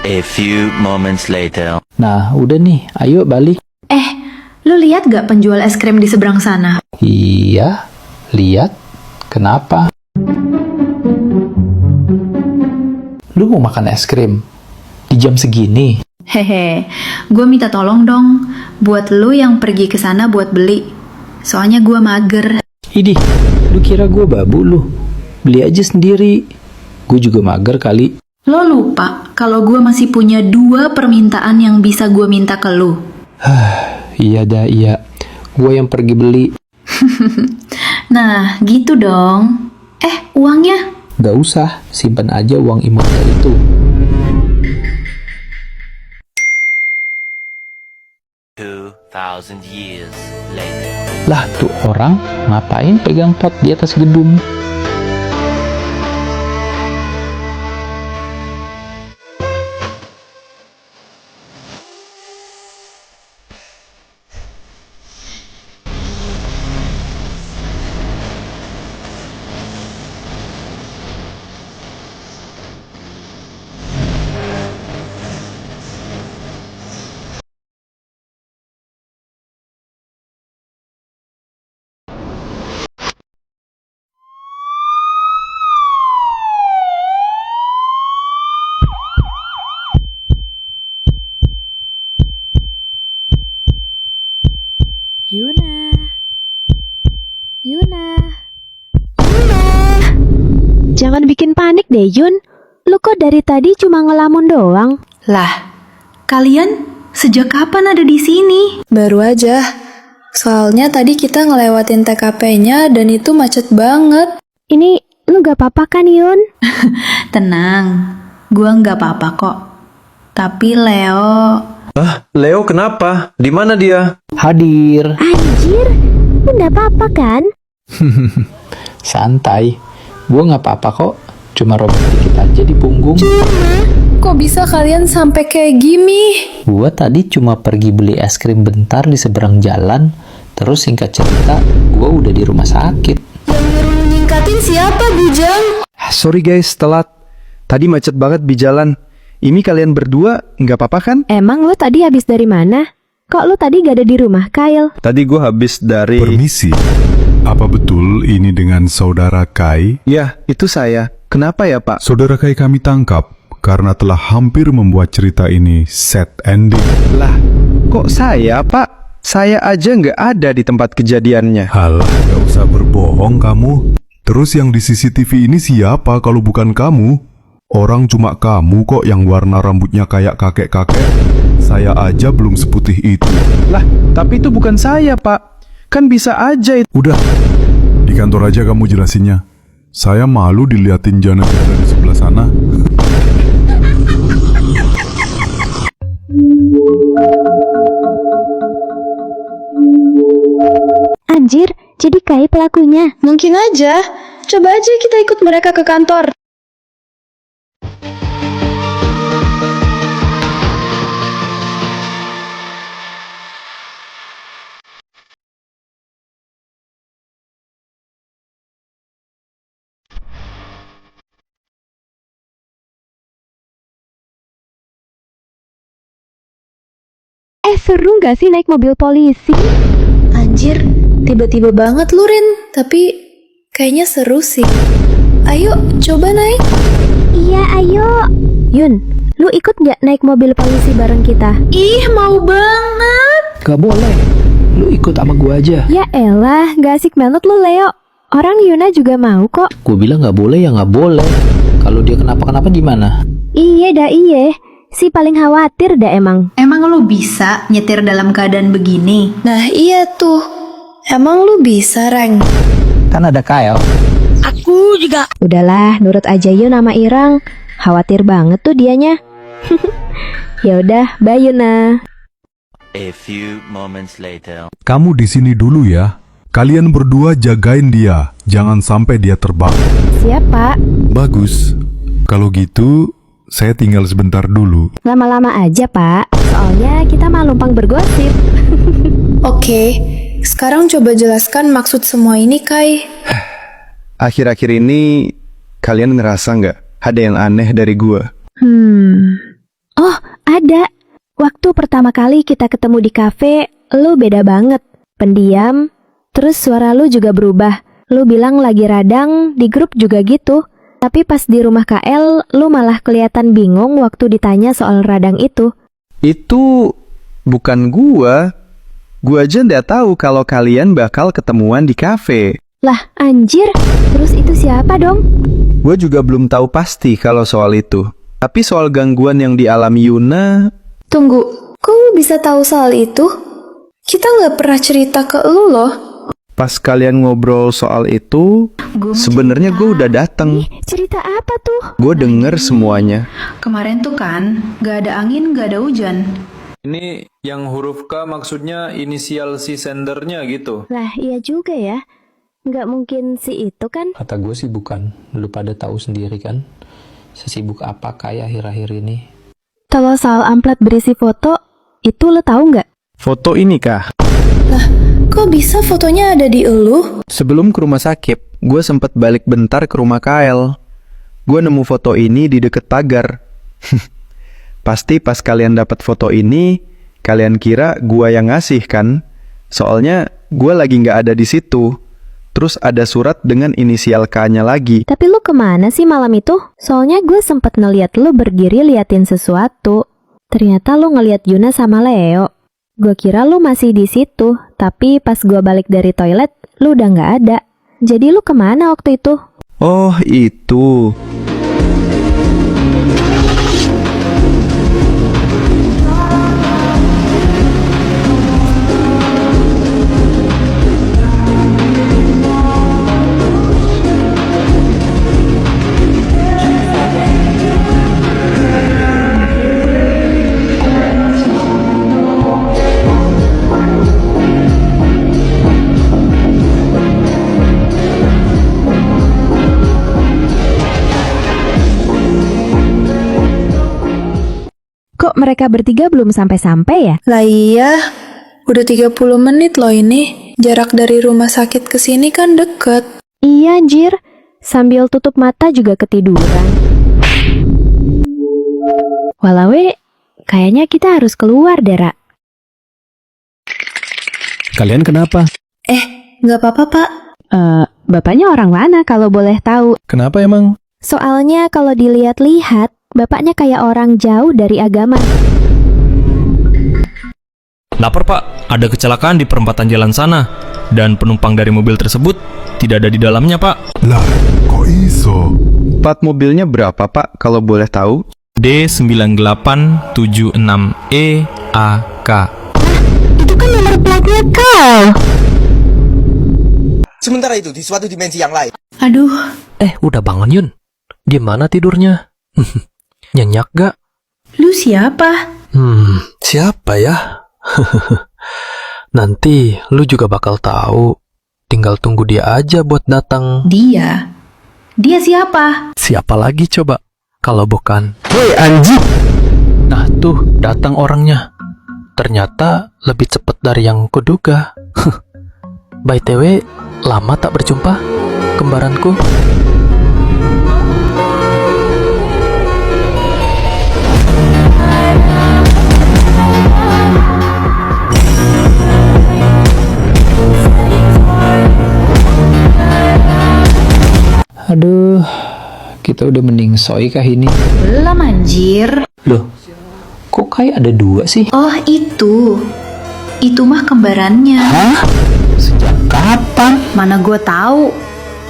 [SPEAKER 7] A few moments later.
[SPEAKER 8] Nah, udah nih, ayo balik.
[SPEAKER 2] Lu lihat gak penjual es krim di seberang sana?
[SPEAKER 8] Iya, lihat. Kenapa? Lu mau makan es krim? Di jam segini?
[SPEAKER 2] Hehe, gue minta tolong dong buat lu yang pergi ke sana buat beli. Soalnya gue mager.
[SPEAKER 8] Idih, lu kira gue babu lu? Beli aja sendiri. Gue juga mager kali.
[SPEAKER 2] Lo lupa kalau gue masih punya 2 permintaan yang bisa gue minta ke lu.
[SPEAKER 8] Iya dah, iya. gue yang pergi beli.
[SPEAKER 2] Nah, gitu dong. Uangnya?
[SPEAKER 8] Gak usah, simpan aja uang imutnya itu.
[SPEAKER 7] Years later.
[SPEAKER 8] Lah tuh orang ngapain pegang pot di atas gedung?
[SPEAKER 6] Yuna. Jangan bikin panik deh, Yun. Lu kok dari tadi cuma ngelamun doang?
[SPEAKER 2] Lah, kalian sejak kapan ada di sini?
[SPEAKER 1] Baru aja. Soalnya tadi kita ngelewatin TKP-nya dan itu macet banget.
[SPEAKER 6] Ini lu gak apa-apa kan, Yun?
[SPEAKER 2] Tenang, gua nggak apa-apa kok. Tapi Leo...
[SPEAKER 5] Leo kenapa? Di mana dia?
[SPEAKER 8] Hadir.
[SPEAKER 6] Anjir, lu gak apa-apa kan?
[SPEAKER 8] Santai, gue gak apa-apa kok. Cuma robek dikit aja di punggung.
[SPEAKER 1] Kok bisa kalian sampai kayak gini?
[SPEAKER 8] Gue tadi cuma pergi beli es krim bentar di seberang jalan. Terus singkat cerita, gue udah di rumah sakit.
[SPEAKER 1] Yang nyuruh nyingkatin siapa, Bujang?
[SPEAKER 3] Sorry guys, telat. Tadi macet banget di jalan. Ini kalian berdua nggak apa-apa kan?
[SPEAKER 6] Emang lu tadi habis dari mana? Kok lu tadi gak ada di rumah, Kyle?
[SPEAKER 3] Tadi gue habis dari...
[SPEAKER 4] Permisi, apa betul ini dengan saudara Kai?
[SPEAKER 3] Ya, itu saya. Kenapa ya Pak?
[SPEAKER 4] Saudara Kai kami tangkap karena telah hampir membuat cerita ini set ending.
[SPEAKER 3] Lah, kok saya Pak? Saya aja nggak ada di tempat kejadiannya.
[SPEAKER 4] Halah, gak usah berbohong kamu. Terus yang di CCTV ini siapa kalau bukan kamu? Orang cuma kamu kok yang warna rambutnya kayak kakek-kakek. Saya aja belum seputih itu.
[SPEAKER 3] Lah, tapi itu bukan saya Pak. Kan bisa aja itu.
[SPEAKER 4] Udah, di kantor aja kamu jelasinnya. Saya malu diliatin jana-jana di sebelah sana.
[SPEAKER 6] Anjir, jadi Kai pelakunya?
[SPEAKER 1] Mungkin aja. Coba aja kita ikut mereka ke kantor.
[SPEAKER 6] Seru gak sih naik mobil polisi?
[SPEAKER 1] Anjir, tiba-tiba banget lu, Rin. Tapi kayaknya seru sih. Ayo, coba naik.
[SPEAKER 6] Iya, ayo. Yun, lu ikut gak naik mobil polisi bareng kita?
[SPEAKER 1] Ih, mau banget.
[SPEAKER 8] Gak boleh, lu ikut sama gue aja.
[SPEAKER 6] Ya elah, gak asik banget lu, Leo. Orang Yuna juga mau kok.
[SPEAKER 8] Gue bilang gak boleh ya gak boleh. Kalau dia kenapa-kenapa gimana?
[SPEAKER 6] Iya dah iye. Si paling khawatir dah emang.
[SPEAKER 2] Emang lu bisa nyetir dalam keadaan begini?
[SPEAKER 1] Nah iya tuh. Emang lu bisa, Reng?
[SPEAKER 8] Kan ada Kyle.
[SPEAKER 12] Aku juga.
[SPEAKER 6] Udahlah, nurut aja Yun nama Irang. Khawatir banget tuh dianya. Yaudah, bye Yuna.
[SPEAKER 7] A few moments later.
[SPEAKER 4] Kamu di sini dulu ya. Kalian berdua jagain dia. Jangan sampai dia terbang.
[SPEAKER 6] Siap, Pak.
[SPEAKER 4] Bagus. Kalau gitu, saya tinggal sebentar dulu.
[SPEAKER 6] Lama-lama aja, Pak. Soalnya kita mah numpang bergosip.
[SPEAKER 1] Oke, sekarang coba jelaskan maksud semua ini, Kai.
[SPEAKER 3] Akhir-akhir ini, kalian ngerasa nggak ada yang aneh dari gua?
[SPEAKER 6] Oh, ada. Waktu pertama kali kita ketemu di kafe, lu beda banget. Pendiam, terus suara lu juga berubah. Lu bilang lagi radang, di grup juga gitu. Tapi pas di rumah KL, lu malah kelihatan bingung waktu ditanya soal radang itu.
[SPEAKER 3] Itu bukan gua. Gua aja nggak tahu kalau kalian bakal ketemuan di kafe.
[SPEAKER 6] Lah, anjir. Terus itu siapa dong?
[SPEAKER 3] Gua juga belum tahu pasti kalau soal itu. Tapi soal gangguan yang dialami Yuna...
[SPEAKER 1] Tunggu, kok lu bisa tahu soal itu? Kita nggak pernah cerita ke lu loh.
[SPEAKER 3] Pas kalian ngobrol soal itu, sebenarnya gue udah datang.
[SPEAKER 6] Cerita apa tuh?
[SPEAKER 3] Gue denger semuanya.
[SPEAKER 2] Kemarin tuh kan, gak ada angin, gak ada hujan.
[SPEAKER 5] Ini yang huruf K maksudnya inisial si sendernya gitu.
[SPEAKER 6] Lah, iya juga ya. Nggak mungkin si itu kan?
[SPEAKER 8] Kata gue sih bukan. Lu pada tahu sendiri kan, sesibuk apa kayak akhir-akhir ini.
[SPEAKER 6] Kalau soal amplat berisi foto, itu lo tahu nggak?
[SPEAKER 3] Foto ini kah?
[SPEAKER 1] Kok bisa fotonya ada di elu?
[SPEAKER 3] Sebelum ke rumah sakit, gue sempet balik bentar ke rumah Kael. Gue nemu foto ini di deket pagar. Pasti pas kalian dapat foto ini, kalian kira gue yang ngasih kan? Soalnya gue lagi nggak ada di situ. Terus ada surat dengan inisial K-nya lagi.
[SPEAKER 6] Tapi lu kemana sih malam itu? Soalnya gue sempet ngeliat lu berdiri liatin sesuatu. Ternyata lu ngeliat Yuna sama Leo. Gue kira lu masih di situ, tapi pas gue balik dari toilet, lu udah nggak ada. Jadi lu kemana waktu itu?
[SPEAKER 3] Oh, itu.
[SPEAKER 6] Kok mereka bertiga belum sampai-sampai ya?
[SPEAKER 1] Lah iya, udah 30 menit loh ini. Jarak dari rumah sakit ke sini kan deket.
[SPEAKER 6] Iya, Jir. Sambil tutup mata juga ketiduran. Walawe, kayaknya kita harus keluar, Dera.
[SPEAKER 8] Kalian kenapa?
[SPEAKER 1] Nggak apa-apa, Pak.
[SPEAKER 6] Bapaknya orang mana kalau boleh tahu?
[SPEAKER 8] Kenapa emang?
[SPEAKER 6] Soalnya kalau dilihat-lihat, bapaknya kayak orang jauh dari agama.
[SPEAKER 10] Lapor Pak, ada kecelakaan di perempatan jalan sana. Dan penumpang dari mobil tersebut tidak ada di dalamnya Pak.
[SPEAKER 4] Lah, kok iso?
[SPEAKER 3] Plat mobilnya berapa Pak, kalau boleh tahu?
[SPEAKER 10] D9876EAK.
[SPEAKER 6] Itu kan nomor platnya kau.
[SPEAKER 9] Sementara itu di suatu dimensi yang lain.
[SPEAKER 1] Aduh,
[SPEAKER 8] Udah bangun Yun. Gimana tidurnya? Nyenyak gak?
[SPEAKER 1] lu siapa?
[SPEAKER 8] Siapa ya? Nanti lu juga bakal tahu. Tinggal tunggu dia aja buat datang.
[SPEAKER 2] Dia? Dia siapa?
[SPEAKER 8] Siapa lagi coba? Kalau bukan.
[SPEAKER 3] Hei anjing!
[SPEAKER 8] Nah tuh, datang orangnya. Ternyata lebih cepat dari yang kuduga. By the way, lama tak berjumpa, kembaranku. Aduh, kita udah meningsoi kah ini?
[SPEAKER 2] Belum anjir.
[SPEAKER 8] Loh, kok kayak ada dua sih?
[SPEAKER 2] Oh itu. Itu mah kembarannya.
[SPEAKER 8] Hah? Sejak kapan?
[SPEAKER 2] Mana gue tahu.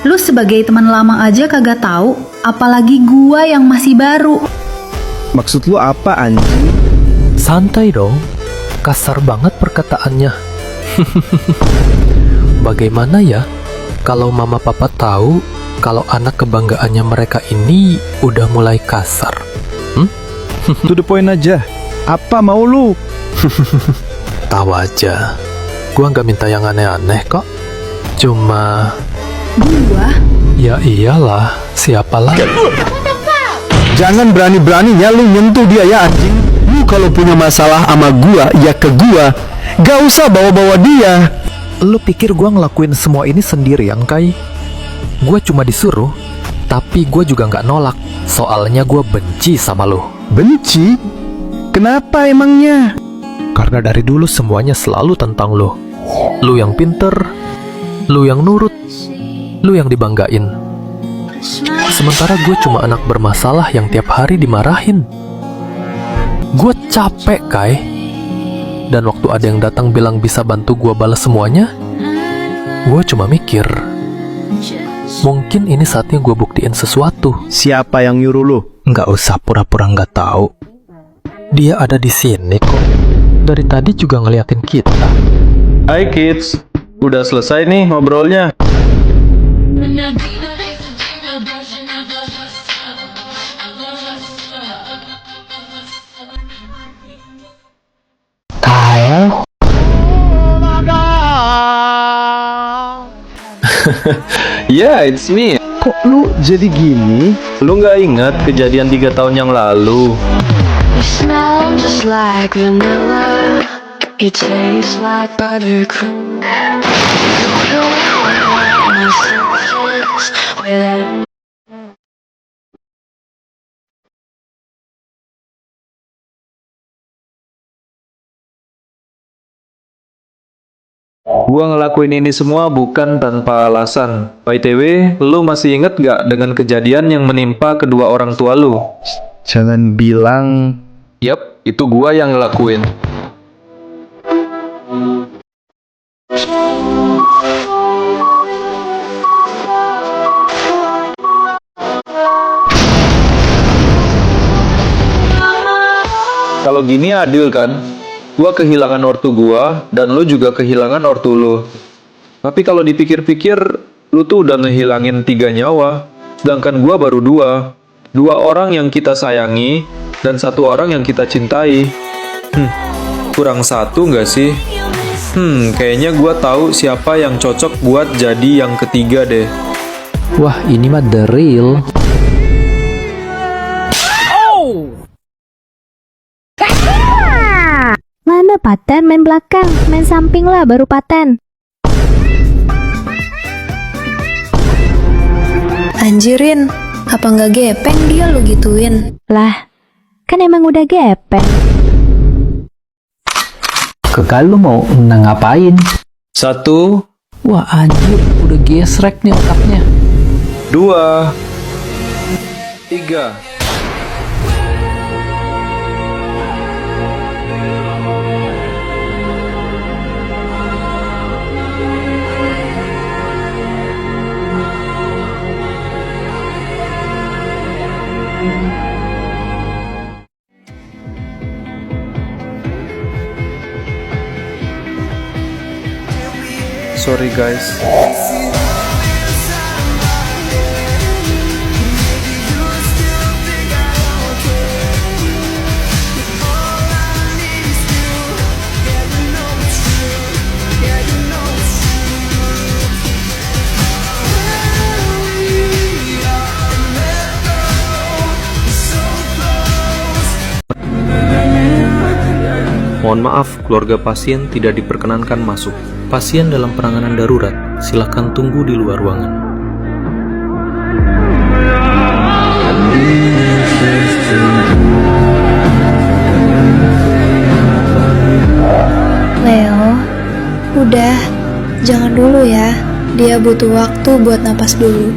[SPEAKER 2] Lu sebagai teman lama aja kagak tahu, apalagi gua yang masih baru.
[SPEAKER 3] Maksud lu apa anjing?
[SPEAKER 8] Santai dong. Kasar banget perkataannya. Bagaimana ya kalau mama papa tahu kalau anak kebanggaannya mereka ini udah mulai kasar?
[SPEAKER 3] To the point aja. Apa mau lu?
[SPEAKER 8] Tahu aja. Gua nggak minta yang aneh-aneh kok. Cuma...
[SPEAKER 2] Gua?
[SPEAKER 8] Ya iyalah, siapa lagi?
[SPEAKER 3] Jangan berani-beraninya lu nyentuh dia ya anjing. Lu kalau punya masalah sama gua, ya ke gua. Gak usah bawa-bawa dia.
[SPEAKER 8] Lu pikir gua ngelakuin semua ini sendirian, Kai? Gua cuma disuruh, tapi gua juga nggak nolak. Soalnya gua benci sama lu.
[SPEAKER 3] Benci? Kenapa emangnya?
[SPEAKER 8] Karena dari dulu semuanya selalu tentang lu. Lu yang pinter, lu yang nurut, lu yang dibanggain. Sementara gue cuma anak bermasalah yang tiap hari dimarahin. Gue capek, Kai. Dan waktu ada yang datang bilang bisa bantu gue balas semuanya, gue cuma mikir, mungkin ini saatnya gue buktiin sesuatu.
[SPEAKER 3] Siapa yang nyuruh lu?
[SPEAKER 8] Nggak usah pura-pura nggak tahu. Dia ada di sini kok. Dari tadi juga ngeliatin kita.
[SPEAKER 5] Hai kids, udah selesai nih ngobrolnya. Yeah, it's me.
[SPEAKER 3] Kok lu jadi gini?
[SPEAKER 5] Lu nggak ingat kejadian 3 tahun yang lalu? Gua ngelakuin ini semua bukan tanpa alasan. By the way, lu masih inget gak dengan kejadian yang menimpa kedua orang tua lu?
[SPEAKER 3] Jangan bilang...
[SPEAKER 5] Yap, itu gua yang ngelakuin. Kalau gini adil kan? Gua kehilangan ortu gua, dan lu juga kehilangan ortu lu. Tapi kalau dipikir-pikir, lu tuh udah ngehilangin 3 nyawa, sedangkan gua baru 2. 2 orang yang kita sayangi, dan 1 orang yang kita cintai. Kurang 1 nggak sih? Kayaknya gua tahu siapa yang cocok buat jadi yang ketiga deh.
[SPEAKER 8] Wah, ini mah the real.
[SPEAKER 6] Mana paten, main belakang, main samping lah baru paten.
[SPEAKER 1] Anjirin, apa nggak gepeng dia lo gituin?
[SPEAKER 6] Lah, kan emang udah gepeng.
[SPEAKER 8] Kekal lu mau ngapain?
[SPEAKER 5] 1,
[SPEAKER 8] Wah anjir, udah gesrek nih otaknya.
[SPEAKER 5] 2, 3. Sorry guys. Mohon maaf, keluarga pasien tidak diperkenankan masuk. Pasien dalam penanganan darurat, silakan tunggu di luar ruangan.
[SPEAKER 1] Leo, udah, jangan dulu ya. Dia butuh waktu buat napas dulu.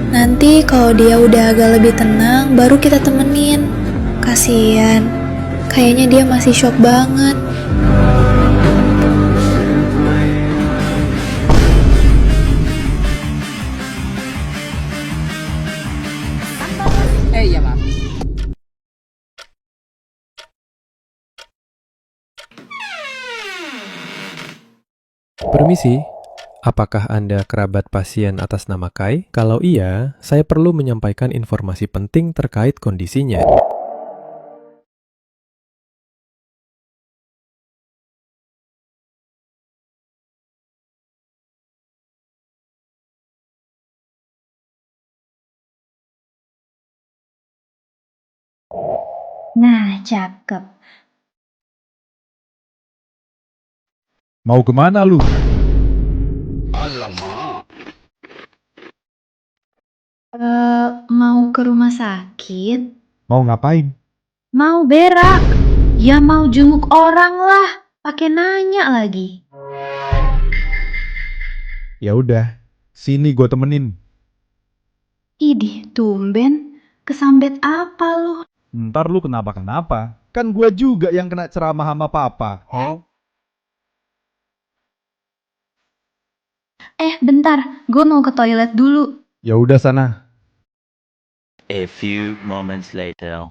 [SPEAKER 1] Nanti kalau dia udah agak lebih tenang, baru kita temenin. Kasian, kayaknya dia masih shock banget.
[SPEAKER 13] Permisi, apakah Anda kerabat pasien atas nama Kai? Kalau iya, saya perlu menyampaikan informasi penting terkait kondisinya.
[SPEAKER 1] Nah, cakep.
[SPEAKER 4] Mau kemana lu?
[SPEAKER 1] Mau ke rumah sakit?
[SPEAKER 4] Mau ngapain?
[SPEAKER 1] Mau berak? Ya mau jenguk orang lah. Pakai nanya lagi.
[SPEAKER 4] Ya udah, sini gue temenin.
[SPEAKER 1] Idih, tumben. Kesambet apa lu?
[SPEAKER 4] Ntar lu kenapa-kenapa? Kan gue juga yang kena ceramah sama papa.
[SPEAKER 1] Bentar. Gue mau ke toilet dulu.
[SPEAKER 4] Ya udah sana.
[SPEAKER 7] A few moments later.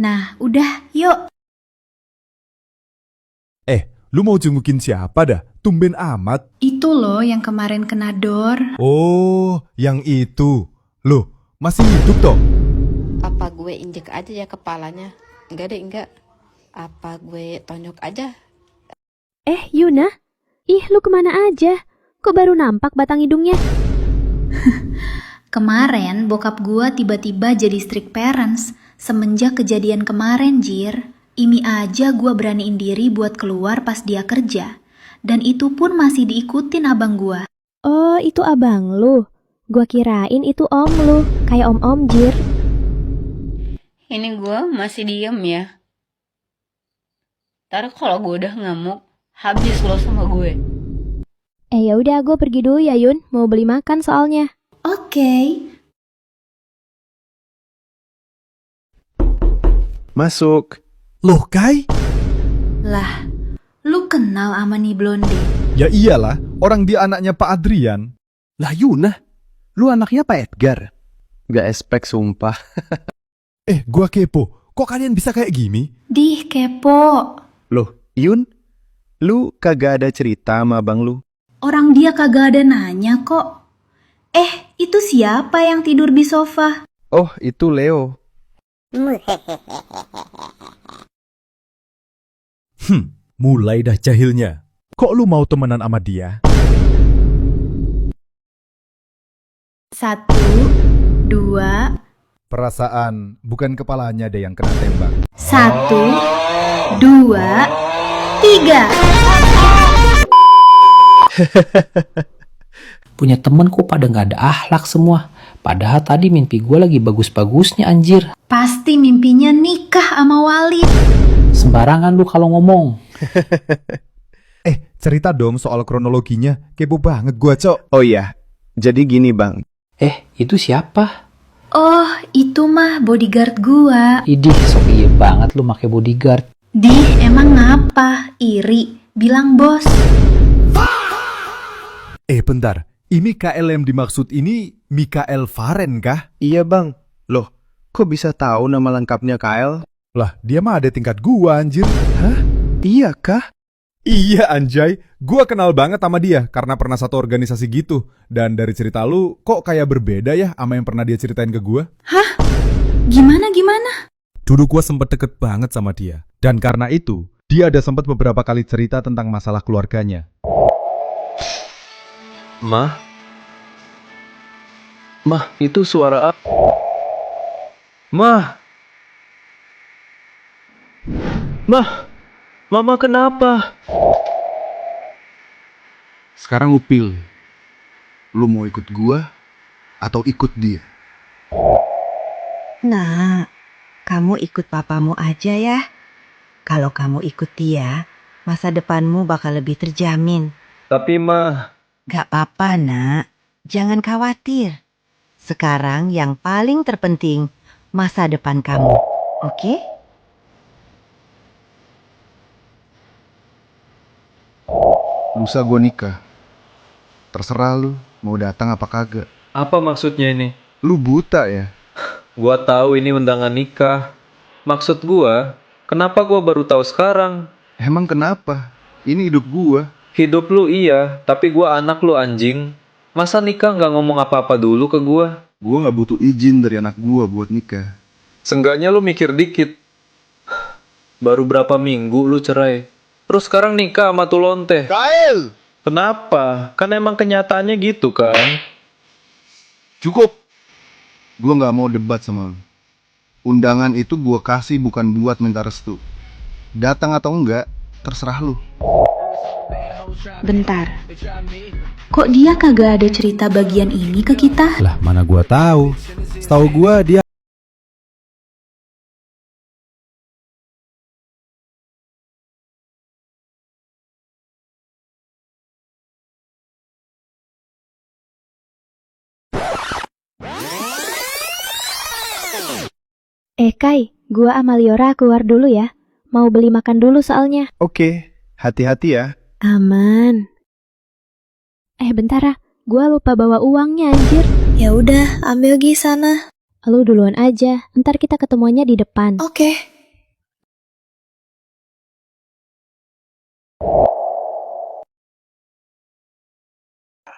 [SPEAKER 2] Nah, udah, yuk.
[SPEAKER 4] Lu mau jengukin siapa dah? Tumben amat.
[SPEAKER 2] Itu loh yang kemarin kena dor.
[SPEAKER 4] Oh, yang itu. Loh, masih hidup toh?
[SPEAKER 14] Apa gue injek aja ya kepalanya? Enggak deh, enggak. Apa gue tonjok aja?
[SPEAKER 6] Yuna? Ih, lu kemana aja? Kok baru nampak batang hidungnya?
[SPEAKER 2] Kemarin bokap gua tiba-tiba jadi strict parents. Semenjak kejadian kemarin, Jir. Ini aja gua beraniin diri buat keluar pas dia kerja. Dan itu pun masih diikutin abang gua.
[SPEAKER 6] Oh, itu abang lu. Gua kirain itu om lu, kayak om-om Jir.
[SPEAKER 14] Ini gue masih diem ya. Ntar kalau gue udah ngamuk, habis lo sama gue.
[SPEAKER 6] Ya udah, gue pergi dulu ya Yun, mau beli makan soalnya.
[SPEAKER 2] Oke.
[SPEAKER 3] Masuk.
[SPEAKER 4] Loh, Kai?
[SPEAKER 2] Lah, lu kenal sama nih blonde?
[SPEAKER 4] Ya iyalah, orang dia anaknya Pak Adrian.
[SPEAKER 3] Lah Yuna, lu anaknya Pak Edgar. Gak expect sumpah.
[SPEAKER 4] Gua kepo. Kok kalian bisa kayak gini?
[SPEAKER 2] Dih, kepo.
[SPEAKER 3] Loh, Yun, lu kagak ada cerita sama abang lu?
[SPEAKER 2] Orang dia kagak ada nanya kok. Itu siapa yang tidur di sofa?
[SPEAKER 3] Oh, itu Leo.
[SPEAKER 4] Mulai dah jahilnya. Kok lu mau temenan sama dia?
[SPEAKER 2] 1, 2,
[SPEAKER 4] Perasaan bukan kepalanya deh yang kena tembak.
[SPEAKER 2] 1, 2, 3.
[SPEAKER 15] Punya temen kok pada nggak ada akhlak semua. Padahal tadi mimpi gue lagi bagus-bagusnya anjir.
[SPEAKER 2] Pasti mimpinya nikah sama Walid.
[SPEAKER 15] Sembarangan lu kalau ngomong.
[SPEAKER 4] Cerita dong soal kronologinya. Kepo banget gua, Cok.
[SPEAKER 3] Oh iya, jadi gini bang.
[SPEAKER 15] Itu siapa?
[SPEAKER 2] Oh, itu mah bodyguard gua.
[SPEAKER 15] Idih, sok iya banget lu make bodyguard.
[SPEAKER 2] Dih, emang ngapa? Iri, bilang bos.
[SPEAKER 4] Bentar. Ini Mikael yang dimaksud ini Mikael Faren kah?
[SPEAKER 3] Iya bang. Loh, kok bisa tahu nama lengkapnya Kael?
[SPEAKER 4] Lah, dia mah ada tingkat gua anjir.
[SPEAKER 3] Hah? Iya kah?
[SPEAKER 4] Iya anjay, gua kenal banget sama dia karena pernah satu organisasi gitu. Dan dari cerita lu, kok kayak berbeda ya sama yang pernah dia ceritain ke gua?
[SPEAKER 2] Hah? Gimana?
[SPEAKER 4] Dulu gua sempet deket banget sama dia. Dan karena itu, dia ada sempet beberapa kali cerita tentang masalah keluarganya.
[SPEAKER 5] Mah, itu suara apa? Mah, Mama kenapa?
[SPEAKER 16] Sekarang lu pilih. Lu mau ikut gua atau ikut dia?
[SPEAKER 17] Nah, kamu ikut papamu aja ya. Kalau kamu ikut dia, masa depanmu bakal lebih terjamin.
[SPEAKER 5] Tapi Mah...
[SPEAKER 17] Gak apa-apa nak, jangan khawatir. Sekarang yang paling terpenting, masa depan kamu. Oke?
[SPEAKER 16] Lusa gua nikah. Terserah lu mau datang apa kagak.
[SPEAKER 5] Apa maksudnya ini?
[SPEAKER 16] Lu buta ya?
[SPEAKER 5] Gua tahu ini undangan nikah. Maksud gua, kenapa gua baru tahu sekarang?
[SPEAKER 16] Emang kenapa? Ini hidup gua.
[SPEAKER 5] Hidup lu iya, tapi gua anak lu anjing. Masa nikah nggak ngomong apa-apa dulu ke gua?
[SPEAKER 16] Gua nggak butuh izin dari anak gua buat nikah.
[SPEAKER 5] Seenggaknya lu mikir dikit. Baru berapa minggu lu cerai? Terus sekarang nikah sama tuh lonte.
[SPEAKER 16] Kael!
[SPEAKER 5] Kenapa? Kan emang kenyataannya gitu kan?
[SPEAKER 16] Cukup. Gua nggak mau debat sama lu. Undangan itu gua kasih bukan buat minta restu. Datang atau enggak, terserah lu.
[SPEAKER 2] Bentar. Kok dia kagak ada cerita bagian ini ke kita?
[SPEAKER 4] Lah, mana gua tahu. Setahu gua dia
[SPEAKER 6] Kai, gua sama Liora keluar dulu ya. Mau beli makan dulu soalnya.
[SPEAKER 3] Oke, hati-hati ya.
[SPEAKER 6] Aman. Bentar ah, gua lupa bawa uangnya anjir.
[SPEAKER 1] Ya udah, ambil Gi sana.
[SPEAKER 6] Lu duluan aja, ntar kita ketemuannya di depan.
[SPEAKER 1] Oke.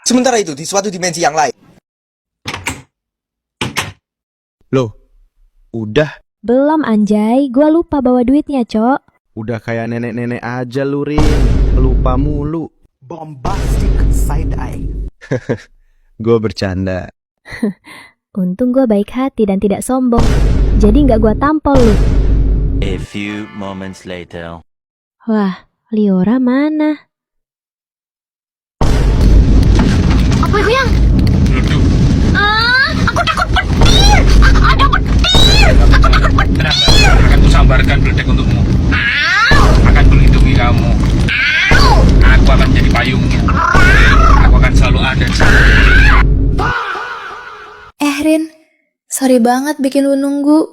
[SPEAKER 18] Sementara itu, di suatu dimensi yang lain.
[SPEAKER 3] Loh, udah.
[SPEAKER 6] Belum anjay, gua lupa bawa duitnya, Cok.
[SPEAKER 3] Udah kayak nenek-nenek aja lu, Rin. Lupa mulu.
[SPEAKER 18] Bombastic side eye.
[SPEAKER 3] Gue bercanda.
[SPEAKER 6] Untung gua baik hati dan tidak sombong. Jadi nggak gua tampol lu.
[SPEAKER 7] A few moments later.
[SPEAKER 6] Wah, Liora mana?
[SPEAKER 12] Apa itu yang? Aku takut petir. Ada petir. Aku takut petir.
[SPEAKER 19] Akan kusambarkan beledek untukmu. Akan melindungi kamu. Aku akan menjadi payungnya. Aku akan selalu ada di sana.
[SPEAKER 1] Rin, sorry banget bikin lu nunggu.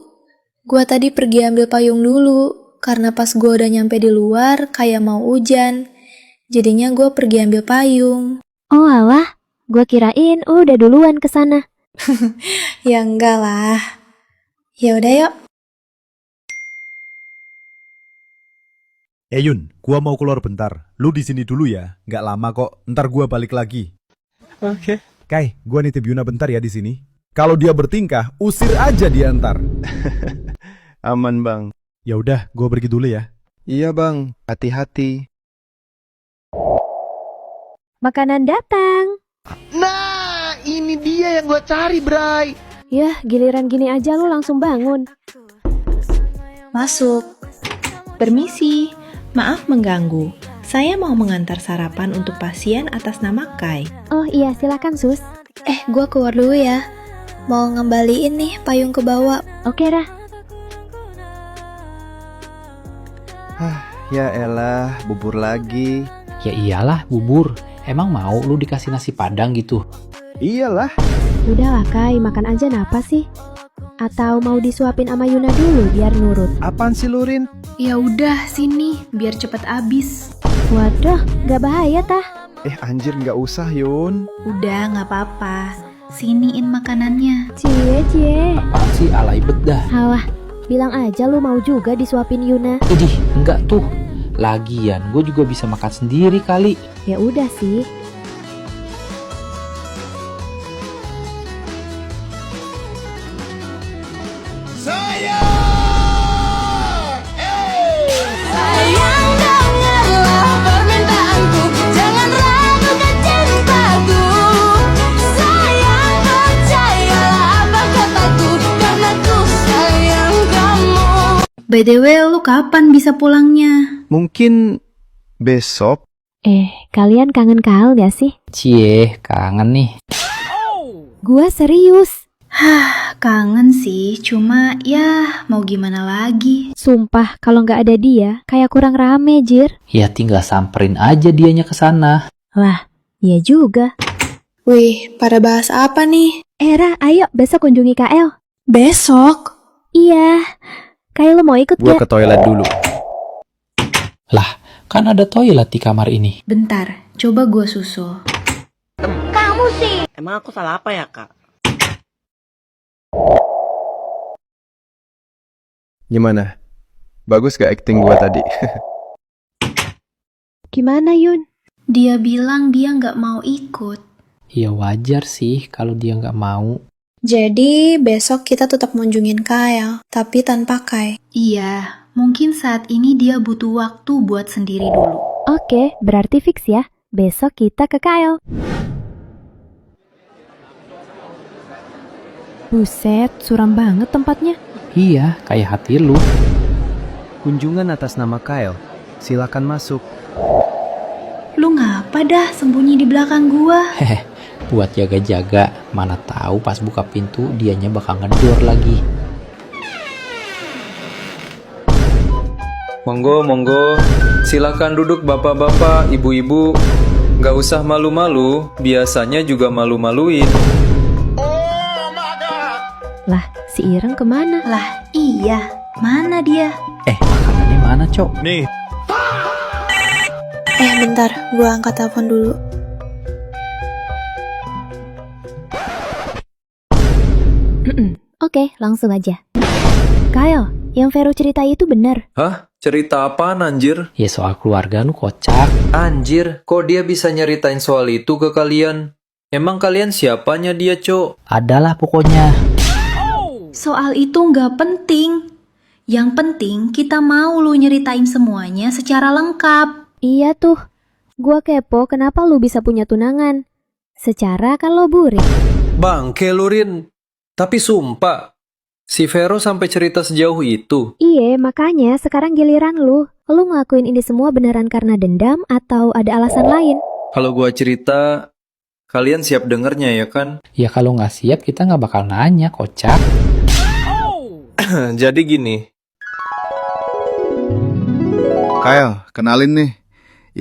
[SPEAKER 1] Gua tadi pergi ambil payung dulu, karena pas gua udah nyampe di luar, kayak mau hujan. Jadinya gua pergi ambil payung.
[SPEAKER 6] Oh alah, gua kirain udah duluan ke sana.
[SPEAKER 1] Ya enggak lah. Ya udah yuk.
[SPEAKER 4] Yun, gua mau keluar bentar. Lu di sini dulu ya, nggak lama kok. Ntar gua balik lagi.
[SPEAKER 3] Oke.
[SPEAKER 4] Kai, gua nitip Yuna bentar ya di sini. Kalau dia bertingkah, usir aja dia ntar.
[SPEAKER 3] Aman, Bang.
[SPEAKER 4] Ya udah, gua pergi dulu ya.
[SPEAKER 3] Iya, Bang. Hati-hati.
[SPEAKER 6] Makanan datang.
[SPEAKER 18] Nah, ini dia yang gue cari, Bray.
[SPEAKER 6] Yah, giliran gini aja lu langsung bangun.
[SPEAKER 1] Masuk.
[SPEAKER 2] Permisi, maaf mengganggu. Saya mau mengantar sarapan untuk pasien atas nama Kai.
[SPEAKER 6] Oh iya, silakan Sus.
[SPEAKER 1] Gua keluar dulu ya. Mau ngembaliin nih payung ke bawah.
[SPEAKER 6] Oke, Rah.
[SPEAKER 3] Ya elah, bubur lagi.
[SPEAKER 15] Ya iyalah, bubur. Emang mau lu dikasih nasi padang gitu?
[SPEAKER 3] Iyalah.
[SPEAKER 6] Udahlah Kai, makan aja napa sih? Atau mau disuapin sama Yuna dulu biar nurut?
[SPEAKER 3] Apaan sih lu, Rin?
[SPEAKER 2] Ya udah, sini biar cepet abis.
[SPEAKER 6] Waduh, gak bahaya tah?
[SPEAKER 3] Anjir, nggak usah, Yun.
[SPEAKER 2] Udah, nggak apa-apa. Siniin makanannya.
[SPEAKER 6] Cie.
[SPEAKER 15] Apaan sih, alay bedah.
[SPEAKER 6] Halah, bilang aja lu mau juga disuapin Yuna.
[SPEAKER 15] Idih, enggak tuh. Lagian, gue juga bisa makan sendiri kali.
[SPEAKER 6] Ya udah sih.
[SPEAKER 12] Sayang, dengarlah permintaanku. Jangan ragukan cintaku. Sayang, percayalah apa kataku. Karena ku sayang kamu.
[SPEAKER 2] By the way, lu kapan bisa pulangnya?
[SPEAKER 3] Mungkin besok.
[SPEAKER 6] Kalian kangen Kal gak sih?
[SPEAKER 15] Cie, kangen nih.
[SPEAKER 6] Gua serius.
[SPEAKER 2] Kangen sih, cuma ya mau gimana lagi.
[SPEAKER 6] Sumpah, kalau nggak ada dia, kayak kurang rame, Jir.
[SPEAKER 15] Ya tinggal samperin aja dianya ke sana.
[SPEAKER 6] Lah, iya juga.
[SPEAKER 1] Wih, pada bahas apa nih?
[SPEAKER 6] Era, ayo besok kunjungi KL.
[SPEAKER 1] Besok?
[SPEAKER 6] Iya. Kayak lo mau ikut
[SPEAKER 3] Gua
[SPEAKER 6] gak?
[SPEAKER 3] ke toilet dulu.
[SPEAKER 15] Lah, kan ada toilet di kamar ini.
[SPEAKER 2] Bentar, coba gua susul.
[SPEAKER 12] Kamu sih.
[SPEAKER 11] Emang aku salah apa ya, Kak?
[SPEAKER 3] Gimana? Bagus gak acting gua tadi?
[SPEAKER 6] Gimana, Yun?
[SPEAKER 2] Dia bilang dia nggak mau ikut.
[SPEAKER 15] Ya wajar sih kalau dia nggak mau.
[SPEAKER 1] Jadi besok kita tetap kunjungin Kyle, tapi tanpa Kai.
[SPEAKER 2] Iya, mungkin saat ini dia butuh waktu buat sendiri dulu.
[SPEAKER 6] Oke, berarti fix ya. Besok kita ke KL. Buset, suram banget tempatnya.
[SPEAKER 15] Iya, kayak hati lu.
[SPEAKER 3] Kunjungan atas nama Kyle. Silakan masuk.
[SPEAKER 2] Lu ngapa dah sembunyi di belakang gua?
[SPEAKER 15] Hehe, buat jaga-jaga. Mana tahu pas buka pintu dianya bakal ngedor lagi.
[SPEAKER 5] Monggo, monggo. Silakan duduk bapak-bapak, ibu-ibu. Gak usah malu-malu, biasanya juga malu-maluin.
[SPEAKER 6] Lah, si Ireng kemana?
[SPEAKER 2] Lah, iya. Mana dia?
[SPEAKER 15] Makanannya mana, Cok?
[SPEAKER 4] Nih.
[SPEAKER 1] Bentar, gua angkat telepon dulu.
[SPEAKER 6] Oke, langsung aja. Kyle, yang Vero cerita itu benar.
[SPEAKER 5] Hah? Cerita apaan anjir?
[SPEAKER 15] Ya soal keluarga lu kocak.
[SPEAKER 5] Anjir, kok dia bisa nyeritain soal itu ke kalian? Emang kalian siapanya dia, Cok?
[SPEAKER 15] Adalah pokoknya.
[SPEAKER 2] Soal itu nggak penting. Yang penting kita mau lu nyeritain semuanya secara lengkap.
[SPEAKER 6] Iya tuh. Gua kepo kenapa lu bisa punya tunangan. Secara kan lo burik.
[SPEAKER 5] Bangke lu, Rin. Tapi sumpah, si Vero sampai cerita sejauh itu.
[SPEAKER 6] Iya, makanya sekarang giliran lu. Lu ngelakuin ini semua beneran karena dendam atau ada alasan lain?
[SPEAKER 5] Kalau gua cerita, kalian siap dengernya ya kan?
[SPEAKER 15] Ya kalau nggak siap kita nggak bakal nanya, kocak.
[SPEAKER 5] Jadi gini.
[SPEAKER 16] Kyle, kenalin nih.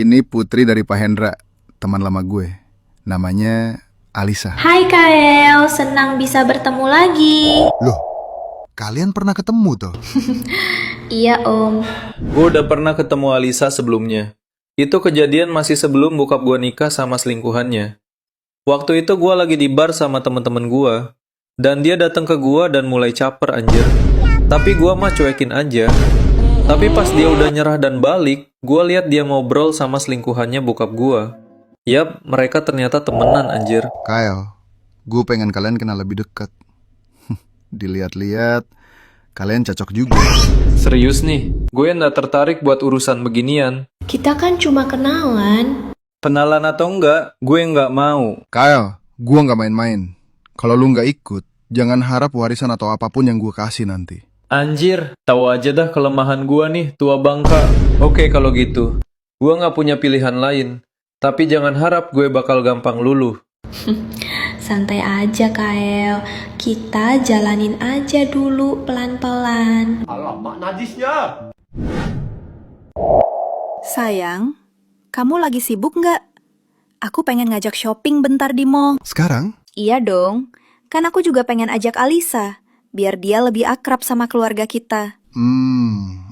[SPEAKER 16] Ini Putri dari Pak Hendra, teman lama gue. Namanya Alisa.
[SPEAKER 1] Hai Kael, senang bisa bertemu lagi.
[SPEAKER 16] Loh, kalian pernah ketemu tuh?
[SPEAKER 1] Iya om.
[SPEAKER 5] Gue udah pernah ketemu Alisa sebelumnya. Itu kejadian masih sebelum bokap gue nikah sama selingkuhannya. Waktu itu gue lagi di bar sama temen-temen gue. Dan dia datang ke gue dan mulai caper anjir. Tapi gue mah cuekin aja. Tapi pas dia udah nyerah dan balik, gue lihat dia ngobrol sama selingkuhannya bokap gue. Yap, mereka ternyata temenan anjir.
[SPEAKER 16] Kyle, gue pengen kalian kenal lebih dekat. Dilihat-lihat, kalian cocok juga.
[SPEAKER 5] Serius nih, gue nggak tertarik buat urusan beginian.
[SPEAKER 1] Kita kan cuma kenalan.
[SPEAKER 5] Kenalan atau enggak, gue nggak mau.
[SPEAKER 16] Kyle, gue nggak main-main. Kalau lu nggak ikut, jangan harap warisan atau apapun yang gue kasih nanti.
[SPEAKER 5] Anjir, tahu aja dah kelemahan gue nih, tua bangka. Oke kalau gitu, gue nggak punya pilihan lain. Tapi jangan harap gue bakal gampang luluh.
[SPEAKER 1] Santai aja Kael, kita jalanin aja dulu pelan-pelan.
[SPEAKER 12] Alamak najisnya.
[SPEAKER 2] Sayang, kamu lagi sibuk nggak? Aku pengen ngajak shopping bentar di mall.
[SPEAKER 16] Sekarang?
[SPEAKER 2] Iya dong, kan aku juga pengen ajak Alisa, biar dia lebih akrab sama keluarga kita.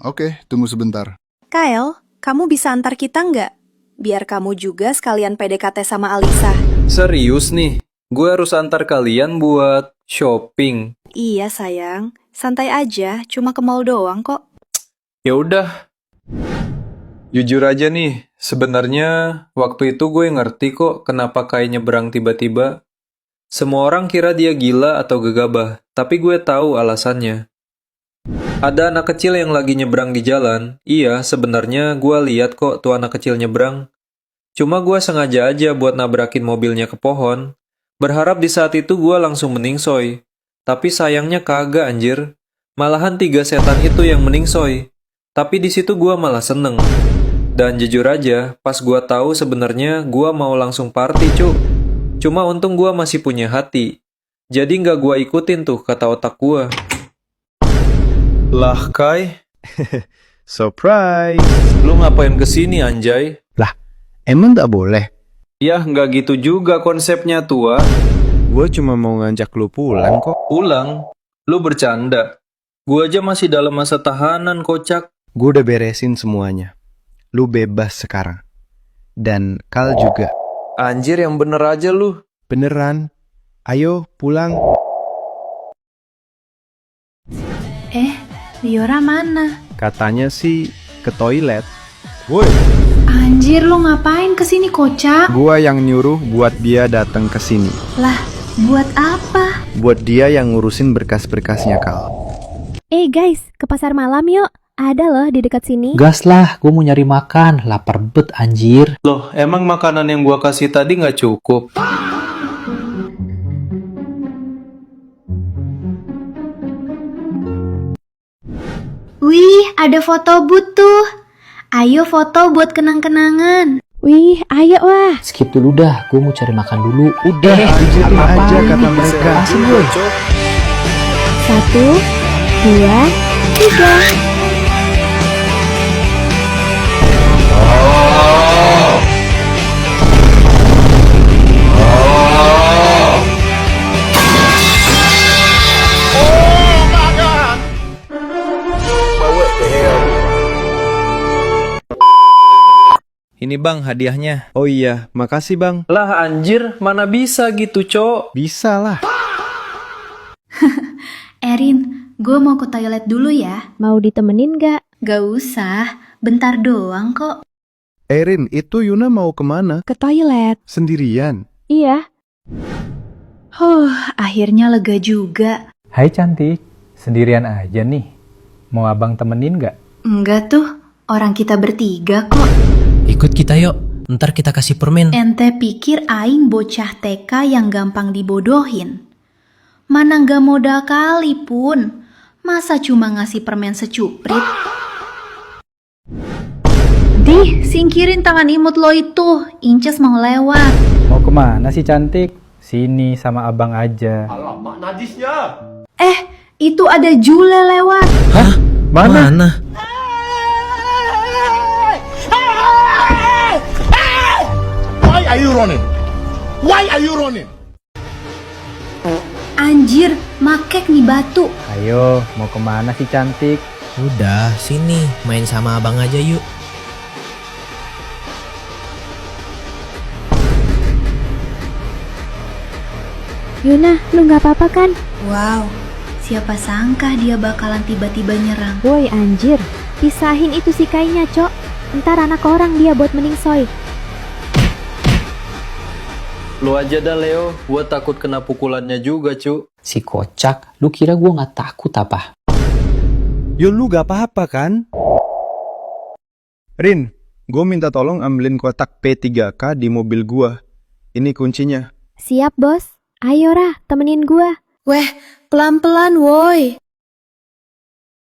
[SPEAKER 16] Oke, tunggu sebentar.
[SPEAKER 2] Kyle, kamu bisa antar kita nggak? Biar kamu juga sekalian PDKT sama Alisa.
[SPEAKER 5] Serius nih, gue harus antar kalian buat shopping.
[SPEAKER 2] Iya sayang, santai aja, cuma ke mall doang kok.
[SPEAKER 5] Ya udah. Jujur aja nih, sebenarnya waktu itu gue ngerti kok kenapa Kai nyebrang tiba-tiba. Semua orang kira dia gila atau gegabah, tapi gue tahu alasannya. Ada anak kecil yang lagi nyebrang di jalan. Iya, sebenarnya gue lihat kok tuh anak kecil nyebrang. Cuma gue sengaja aja buat nabrakin mobilnya ke pohon. Berharap di saat itu gue langsung meningsoy. Tapi sayangnya kagak anjir. Malahan 3 setan itu yang meningsoy. Tapi di situ gue malah seneng. Dan jujur aja, pas gue tahu sebenarnya gue mau langsung party cu. Cuma untung gue masih punya hati. Jadi nggak gue ikutin tuh kata otak gue. Lah Kai,
[SPEAKER 3] surprise.
[SPEAKER 5] Lu ngapain kesini anjay?
[SPEAKER 3] Lah, emang tak boleh?
[SPEAKER 5] Yah nggak gitu juga konsepnya tua.
[SPEAKER 3] Gue cuma mau ngajak lu pulang kok.
[SPEAKER 5] Pulang? Lu bercanda? Gue aja masih dalam masa tahanan kocak.
[SPEAKER 3] Gue udah beresin semuanya. Lu bebas sekarang. Dan Kal juga.
[SPEAKER 5] Anjir yang bener aja lu.
[SPEAKER 3] Beneran. Ayo pulang.
[SPEAKER 2] Liora mana?
[SPEAKER 3] Katanya sih ke toilet.
[SPEAKER 16] Woi.
[SPEAKER 2] Anjir, lo ngapain kesini kocak?
[SPEAKER 3] Gua yang nyuruh buat dia datang ke sini.
[SPEAKER 2] Lah, buat apa?
[SPEAKER 3] Buat dia yang ngurusin berkas-berkasnya, Kal.
[SPEAKER 6] Guys, ke pasar malam yuk. Ada loh di dekat sini.
[SPEAKER 15] Gas lah, gue mau nyari makan. Lapar bet anjir.
[SPEAKER 5] Loh, emang makanan yang gua kasih tadi nggak cukup?
[SPEAKER 1] Wih, ada foto booth tuh. Ayo foto buat kenang-kenangan.
[SPEAKER 6] Wih, ayo wah.
[SPEAKER 15] Skip dulu dah, gue mau cari makan dulu.
[SPEAKER 3] Udah, pijitin aja kata mereka.
[SPEAKER 15] Kasih gue.
[SPEAKER 6] 1, 2, 3.
[SPEAKER 3] Ini bang hadiahnya. Oh iya, makasih bang.
[SPEAKER 5] Lah anjir, mana bisa gitu cok?
[SPEAKER 3] Bisa lah.
[SPEAKER 2] Erin, gue mau ke toilet dulu ya.
[SPEAKER 6] Mau ditemenin gak?
[SPEAKER 2] Gak usah, bentar doang kok.
[SPEAKER 3] Erin, itu Yuna mau kemana?
[SPEAKER 6] Ke toilet.
[SPEAKER 3] Sendirian?
[SPEAKER 6] Iya.
[SPEAKER 2] Akhirnya lega juga.
[SPEAKER 15] Hai cantik, sendirian aja nih. Mau abang temenin gak?
[SPEAKER 2] Enggak tuh, orang kita bertiga kok.
[SPEAKER 15] Ikut kita yuk, ntar kita kasih permen.
[SPEAKER 2] Ente pikir aing bocah TK yang gampang dibodohin? Mana gak modal kali pun. Masa cuma ngasih permen secuprit? Dih, singkirin tangan imut lo itu. Inces mau lewat.
[SPEAKER 15] Mau kemana sih cantik? Sini sama abang aja.
[SPEAKER 19] Alamak najisnya.
[SPEAKER 2] Itu ada Jule lewat.
[SPEAKER 15] Hah? Mana?
[SPEAKER 19] Why are you running? Why are you running?
[SPEAKER 2] Anjir, makek nih batu.
[SPEAKER 15] Ayo, mau kemana sih cantik?
[SPEAKER 20] Udah, sini main sama abang aja yuk.
[SPEAKER 6] Yuna, lu gak apa-apa kan?
[SPEAKER 2] Wow, siapa sangka dia bakalan tiba-tiba nyerang.
[SPEAKER 6] Woi anjir, pisahin itu si kainya, Cok. Ntar anak orang dia buat meningsoy.
[SPEAKER 5] Lu aja dah Leo, gua takut kena pukulannya juga cu.
[SPEAKER 15] Si kocak, lu kira gua gak takut apa?
[SPEAKER 3] Yun, lu gak apa-apa kan? Rin, gue minta tolong ambilin kotak P3K di mobil gua. Ini kuncinya.
[SPEAKER 6] Siap, bos. Ayo Rah, temenin gua.
[SPEAKER 1] Weh, pelan-pelan woi.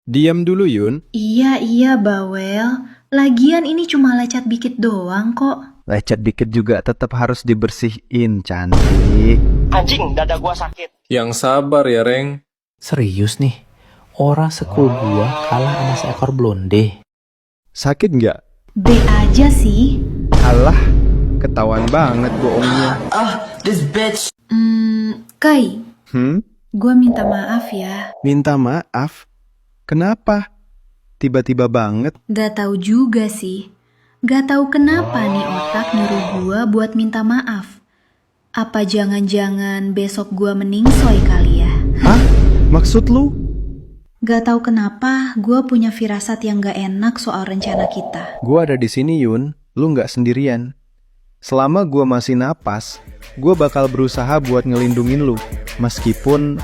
[SPEAKER 3] Diam dulu Yun.
[SPEAKER 2] Iya, bawel. Lagian ini cuma lecet dikit doang kok.
[SPEAKER 3] Lecet dikit juga tetap harus dibersihin, cantik.
[SPEAKER 18] Anjing, dada gua sakit.
[SPEAKER 5] Yang sabar ya Reng.
[SPEAKER 15] Serius nih, orang sekul gua kalah sama seekor blonde.
[SPEAKER 3] Sakit nggak?
[SPEAKER 2] B aja sih.
[SPEAKER 3] Alah, ketahuan banget bohongnya.
[SPEAKER 18] This bitch.
[SPEAKER 2] Kai,
[SPEAKER 3] Hmm?
[SPEAKER 2] gue minta maaf ya.
[SPEAKER 3] Minta maaf? Kenapa? Tiba-tiba banget.
[SPEAKER 2] Gak tahu juga sih. Gak tahu kenapa nih otak nyuruh gue buat minta maaf. Apa jangan-jangan besok gue meningsoy kali ya?
[SPEAKER 3] Hah? Maksud lu?
[SPEAKER 2] Gak tahu kenapa gue punya firasat yang gak enak soal rencana kita.
[SPEAKER 3] Gua ada di sini Yun, lu nggak sendirian. Selama gua masih napas, gua bakal berusaha buat ngelindungin lu, meskipun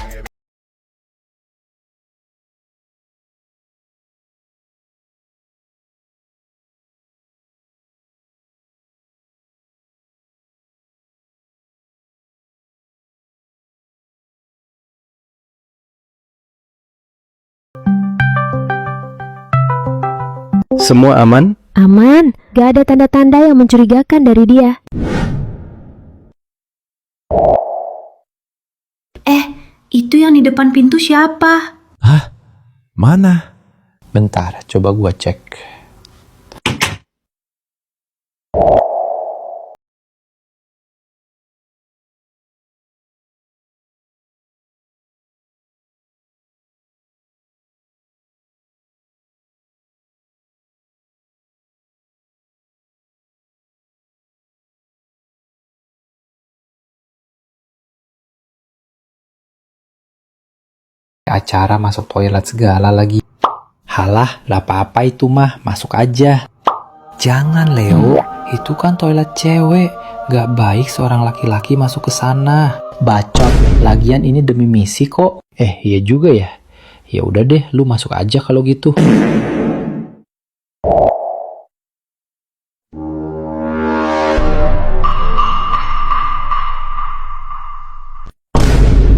[SPEAKER 3] semua aman.
[SPEAKER 6] Aman, gak ada tanda-tanda yang mencurigakan dari dia.
[SPEAKER 2] Itu yang di depan pintu siapa?
[SPEAKER 4] Hah? Mana?
[SPEAKER 15] Bentar, coba gua cek. Acara masuk toilet segala lagi. Halah, lah apa-apa itu mah, masuk aja. Jangan Leo, itu kan toilet cewek. Gak baik seorang laki-laki masuk ke sana. Bacot, lagian ini demi misi kok. Iya juga ya. Ya udah deh, lu masuk aja kalau gitu.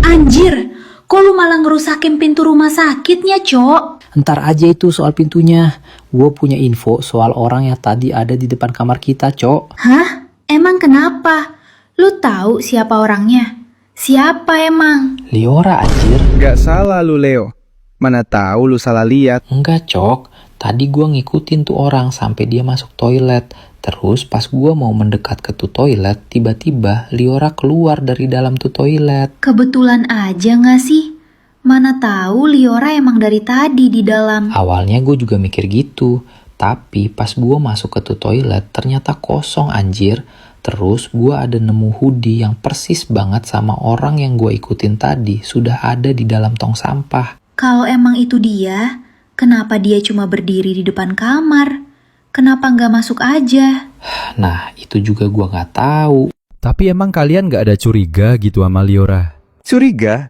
[SPEAKER 2] Anjir, kok lu malah ngerusakin pintu rumah sakitnya, Cok?
[SPEAKER 15] Ntar aja itu soal pintunya. Gue punya info soal orang yang tadi ada di depan kamar kita, Cok.
[SPEAKER 2] Hah? Emang kenapa? Lu tahu siapa orangnya? Siapa emang?
[SPEAKER 15] Liora anjir.
[SPEAKER 3] Gak salah lu Leo. Mana tahu lu salah lihat.
[SPEAKER 15] Enggak, Cok. Tadi gue ngikutin tuh orang sampai dia masuk toilet. Terus pas gue mau mendekat ke tuh toilet, tiba-tiba Liora keluar dari dalam tuh toilet.
[SPEAKER 2] Kebetulan aja gak sih? Mana tahu Liora emang dari tadi di dalam.
[SPEAKER 15] Awalnya gue juga mikir gitu. Tapi pas gue masuk ke tuh toilet, ternyata kosong anjir. Terus gue ada nemu hoodie yang persis banget sama orang yang gue ikutin tadi sudah ada di dalam tong sampah.
[SPEAKER 2] Kalau emang itu dia, kenapa dia cuma berdiri di depan kamar? Kenapa nggak masuk aja?
[SPEAKER 15] Nah, itu juga gue nggak tahu.
[SPEAKER 13] Tapi emang kalian nggak ada curiga gitu sama Liora?
[SPEAKER 3] Curiga?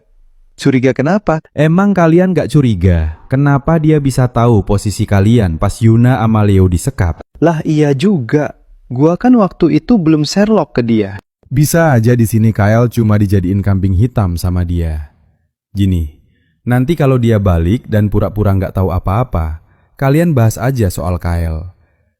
[SPEAKER 3] Curiga kenapa?
[SPEAKER 13] Emang kalian nggak curiga? Kenapa dia bisa tahu posisi kalian pas Yuna sama Leo disekap?
[SPEAKER 3] Lah iya juga. Gua kan waktu itu belum Sherlock ke dia.
[SPEAKER 4] Bisa aja di sini Kyle cuma dijadiin kambing hitam sama dia.
[SPEAKER 13] Gini, nanti kalau dia balik dan pura-pura nggak tahu apa-apa, kalian bahas aja soal Kyle.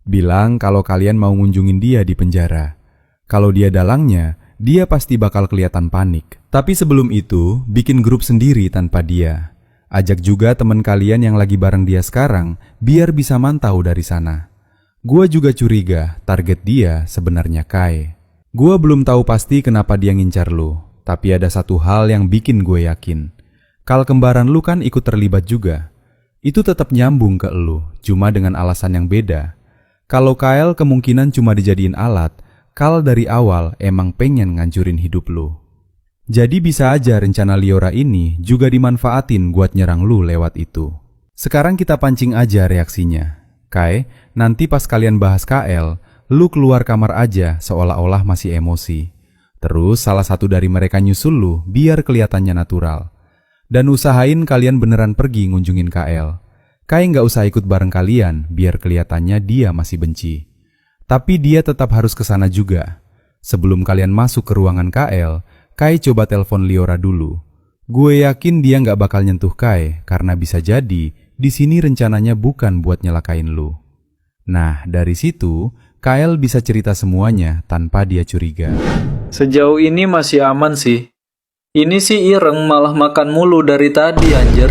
[SPEAKER 13] Bilang kalau kalian mau ngunjungin dia di penjara. Kalau dia dalangnya, dia pasti bakal kelihatan panik. Tapi sebelum itu, bikin grup sendiri tanpa dia. Ajak juga teman kalian yang lagi bareng dia sekarang, biar bisa mantau dari sana. Gua juga curiga target dia sebenarnya Kai. Gua belum tahu pasti kenapa dia ngincar lu, tapi ada satu hal yang bikin gue yakin. Kal kembaran lu kan ikut terlibat juga. Itu tetap nyambung ke lu, cuma dengan alasan yang beda. Kalau Kyle kemungkinan cuma dijadiin alat, Kal dari awal emang pengen ngancurin hidup lu. Jadi bisa aja rencana Liora ini juga dimanfaatin buat nyerang lu lewat itu. Sekarang kita pancing aja reaksinya. Kai, nanti pas kalian bahas KL, lu keluar kamar aja seolah-olah masih emosi. Terus salah satu dari mereka nyusul lu biar kelihatannya natural. Dan usahain kalian beneran pergi ngunjungin KL. Kai nggak usah ikut bareng kalian biar kelihatannya dia masih benci. Tapi dia tetap harus kesana juga. Sebelum kalian masuk ke ruangan KL, Kai coba telepon Liora dulu. Gue yakin dia nggak bakal nyentuh Kai karena bisa jadi di sini rencananya bukan buat nyelakain lu. Nah, dari situ, Kyle bisa cerita semuanya tanpa dia curiga.
[SPEAKER 5] Sejauh ini masih aman sih. Ini sih Ireng malah makan mulu dari tadi anjir.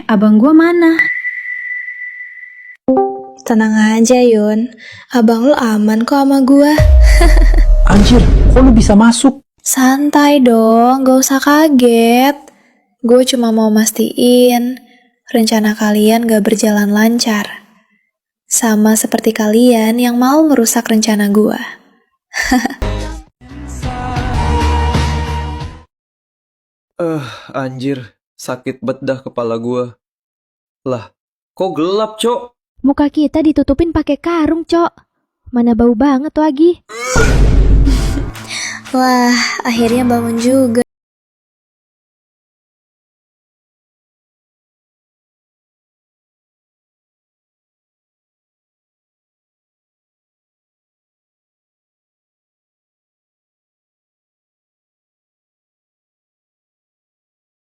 [SPEAKER 2] Abang gua mana?
[SPEAKER 1] Tenang aja Yun, abang lu aman kok sama gua.
[SPEAKER 15] Anjir, kok lu bisa masuk?
[SPEAKER 1] Santai dong, gak usah kaget. Gue cuma mau mastiin rencana kalian gak berjalan lancar. Sama seperti kalian yang mau merusak rencana gua.
[SPEAKER 5] Anjir, sakit bedah kepala gua. Lah, kok gelap, Cok?
[SPEAKER 6] Muka kita ditutupin pakai karung, Cok. Mana bau banget lagi.
[SPEAKER 1] Wah, akhirnya bangun juga.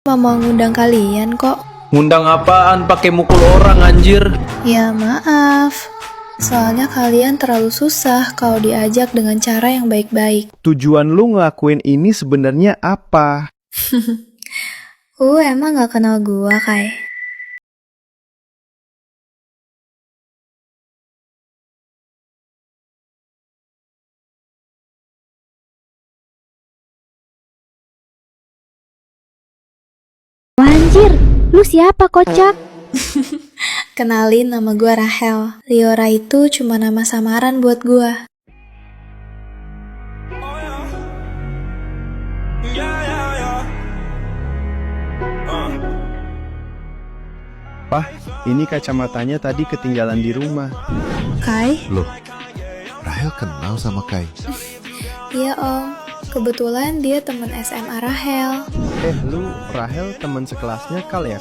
[SPEAKER 1] Mau ngundang kalian kok.
[SPEAKER 5] Ngundang apaan pakai mukul orang anjir?
[SPEAKER 1] Ya maaf, soalnya kalian terlalu susah kalau diajak dengan cara yang baik-baik.
[SPEAKER 3] Tujuan lu ngelakuin ini sebenarnya apa?
[SPEAKER 1] Emang gak kenal gua, Kai?
[SPEAKER 6] Anjir, lu siapa kocak?
[SPEAKER 1] Kenalin, nama gua Rahel. Liora itu cuma nama samaran buat gua.
[SPEAKER 3] Pah, ini kacamatanya tadi ketinggalan di rumah.
[SPEAKER 1] Kai?
[SPEAKER 16] Loh, Rahel kenal sama Kai?
[SPEAKER 1] Iya om, kebetulan dia teman SMA Rahel.
[SPEAKER 3] Lu Rahel teman sekelasnya Kal ya?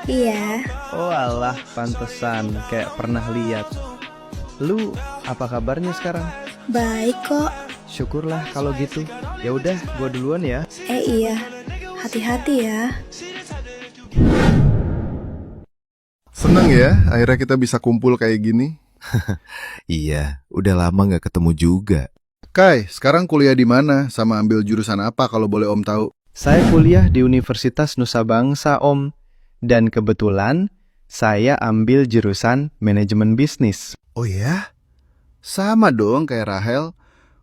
[SPEAKER 1] Iya.
[SPEAKER 3] Oh alah, pantesan kayak pernah lihat. Lu apa kabarnya sekarang?
[SPEAKER 1] Baik kok.
[SPEAKER 3] Syukurlah kalau gitu. Ya udah, gua duluan ya.
[SPEAKER 1] Iya, hati-hati ya.
[SPEAKER 16] Seneng ya, akhirnya kita bisa kumpul kayak gini.
[SPEAKER 4] Iya, udah lama nggak ketemu juga.
[SPEAKER 16] Kai, sekarang kuliah di mana? Sama ambil jurusan apa kalau boleh Om tahu?
[SPEAKER 3] Saya kuliah di Universitas Nusa Bangsa, Om. Dan kebetulan, saya ambil jurusan manajemen bisnis.
[SPEAKER 16] Oh ya? Sama dong kayak Rahel.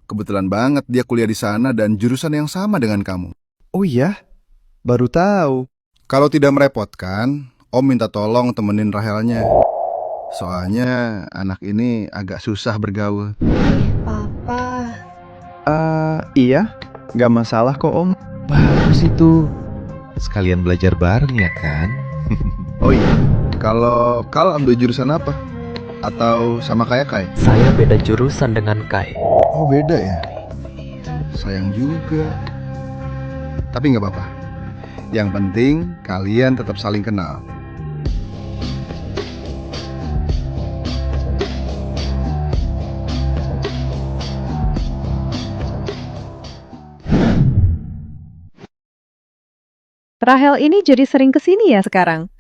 [SPEAKER 16] Kebetulan banget dia kuliah di sana dan jurusan yang sama dengan kamu.
[SPEAKER 3] Oh iya? Baru tahu.
[SPEAKER 16] Kalau tidak merepotkan, Om minta tolong temenin Rahelnya. Soalnya anak ini agak susah bergaul.
[SPEAKER 1] Papa,
[SPEAKER 3] Iya, nggak masalah kok Om.
[SPEAKER 21] Bagus itu. Sekalian belajar bareng ya kan?
[SPEAKER 16] Oh iya, kalau Kal ambil jurusan apa? Atau sama kayak Kai?
[SPEAKER 8] Saya beda jurusan dengan Kai.
[SPEAKER 16] Oh beda ya? Sayang juga. Tapi nggak apa-apa. Yang penting kalian tetap saling kenal.
[SPEAKER 22] Rahel ini jadi sering kesini ya sekarang?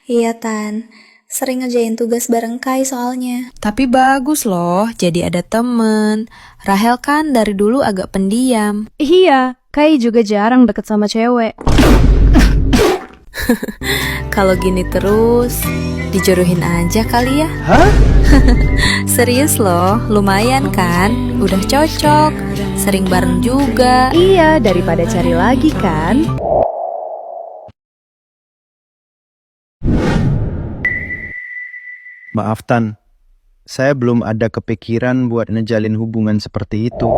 [SPEAKER 1] Iya Tan, sering ngerjain tugas bareng Kai soalnya.
[SPEAKER 23] Tapi bagus loh, jadi ada temen. Rahel kan dari dulu agak pendiam.
[SPEAKER 22] Iya, Kai juga jarang deket sama cewek.
[SPEAKER 23] Kalau gini terus, dijodohin aja kali ya?
[SPEAKER 21] Hah?
[SPEAKER 23] Serius loh, lumayan kan? Udah cocok, sering bareng juga.
[SPEAKER 22] Iya, daripada cari lagi kan?
[SPEAKER 3] Maaf Tan, saya belum ada kepikiran buat ngejalin hubungan seperti itu.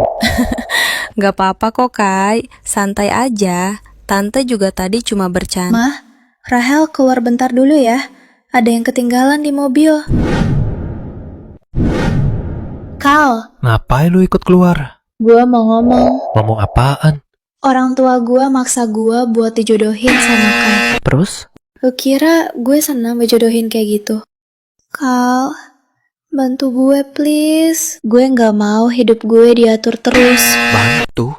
[SPEAKER 23] Gak apa-apa kok Kai, santai aja. Tante juga tadi cuma bercanda.
[SPEAKER 1] Mah, Rahel keluar bentar dulu ya. Ada yang ketinggalan di mobil. Kal,
[SPEAKER 8] Ngapain lu ikut keluar?
[SPEAKER 1] gua mau ngomong.
[SPEAKER 8] Ngomong apaan?
[SPEAKER 1] Orang tua gua maksa gua buat dijodohin sama Kai.
[SPEAKER 8] Terus?
[SPEAKER 1] Lu kira gue senang dijodohin kayak gitu? Kal, bantu gue please. Gue nggak mau hidup gue diatur terus.
[SPEAKER 8] Bantu?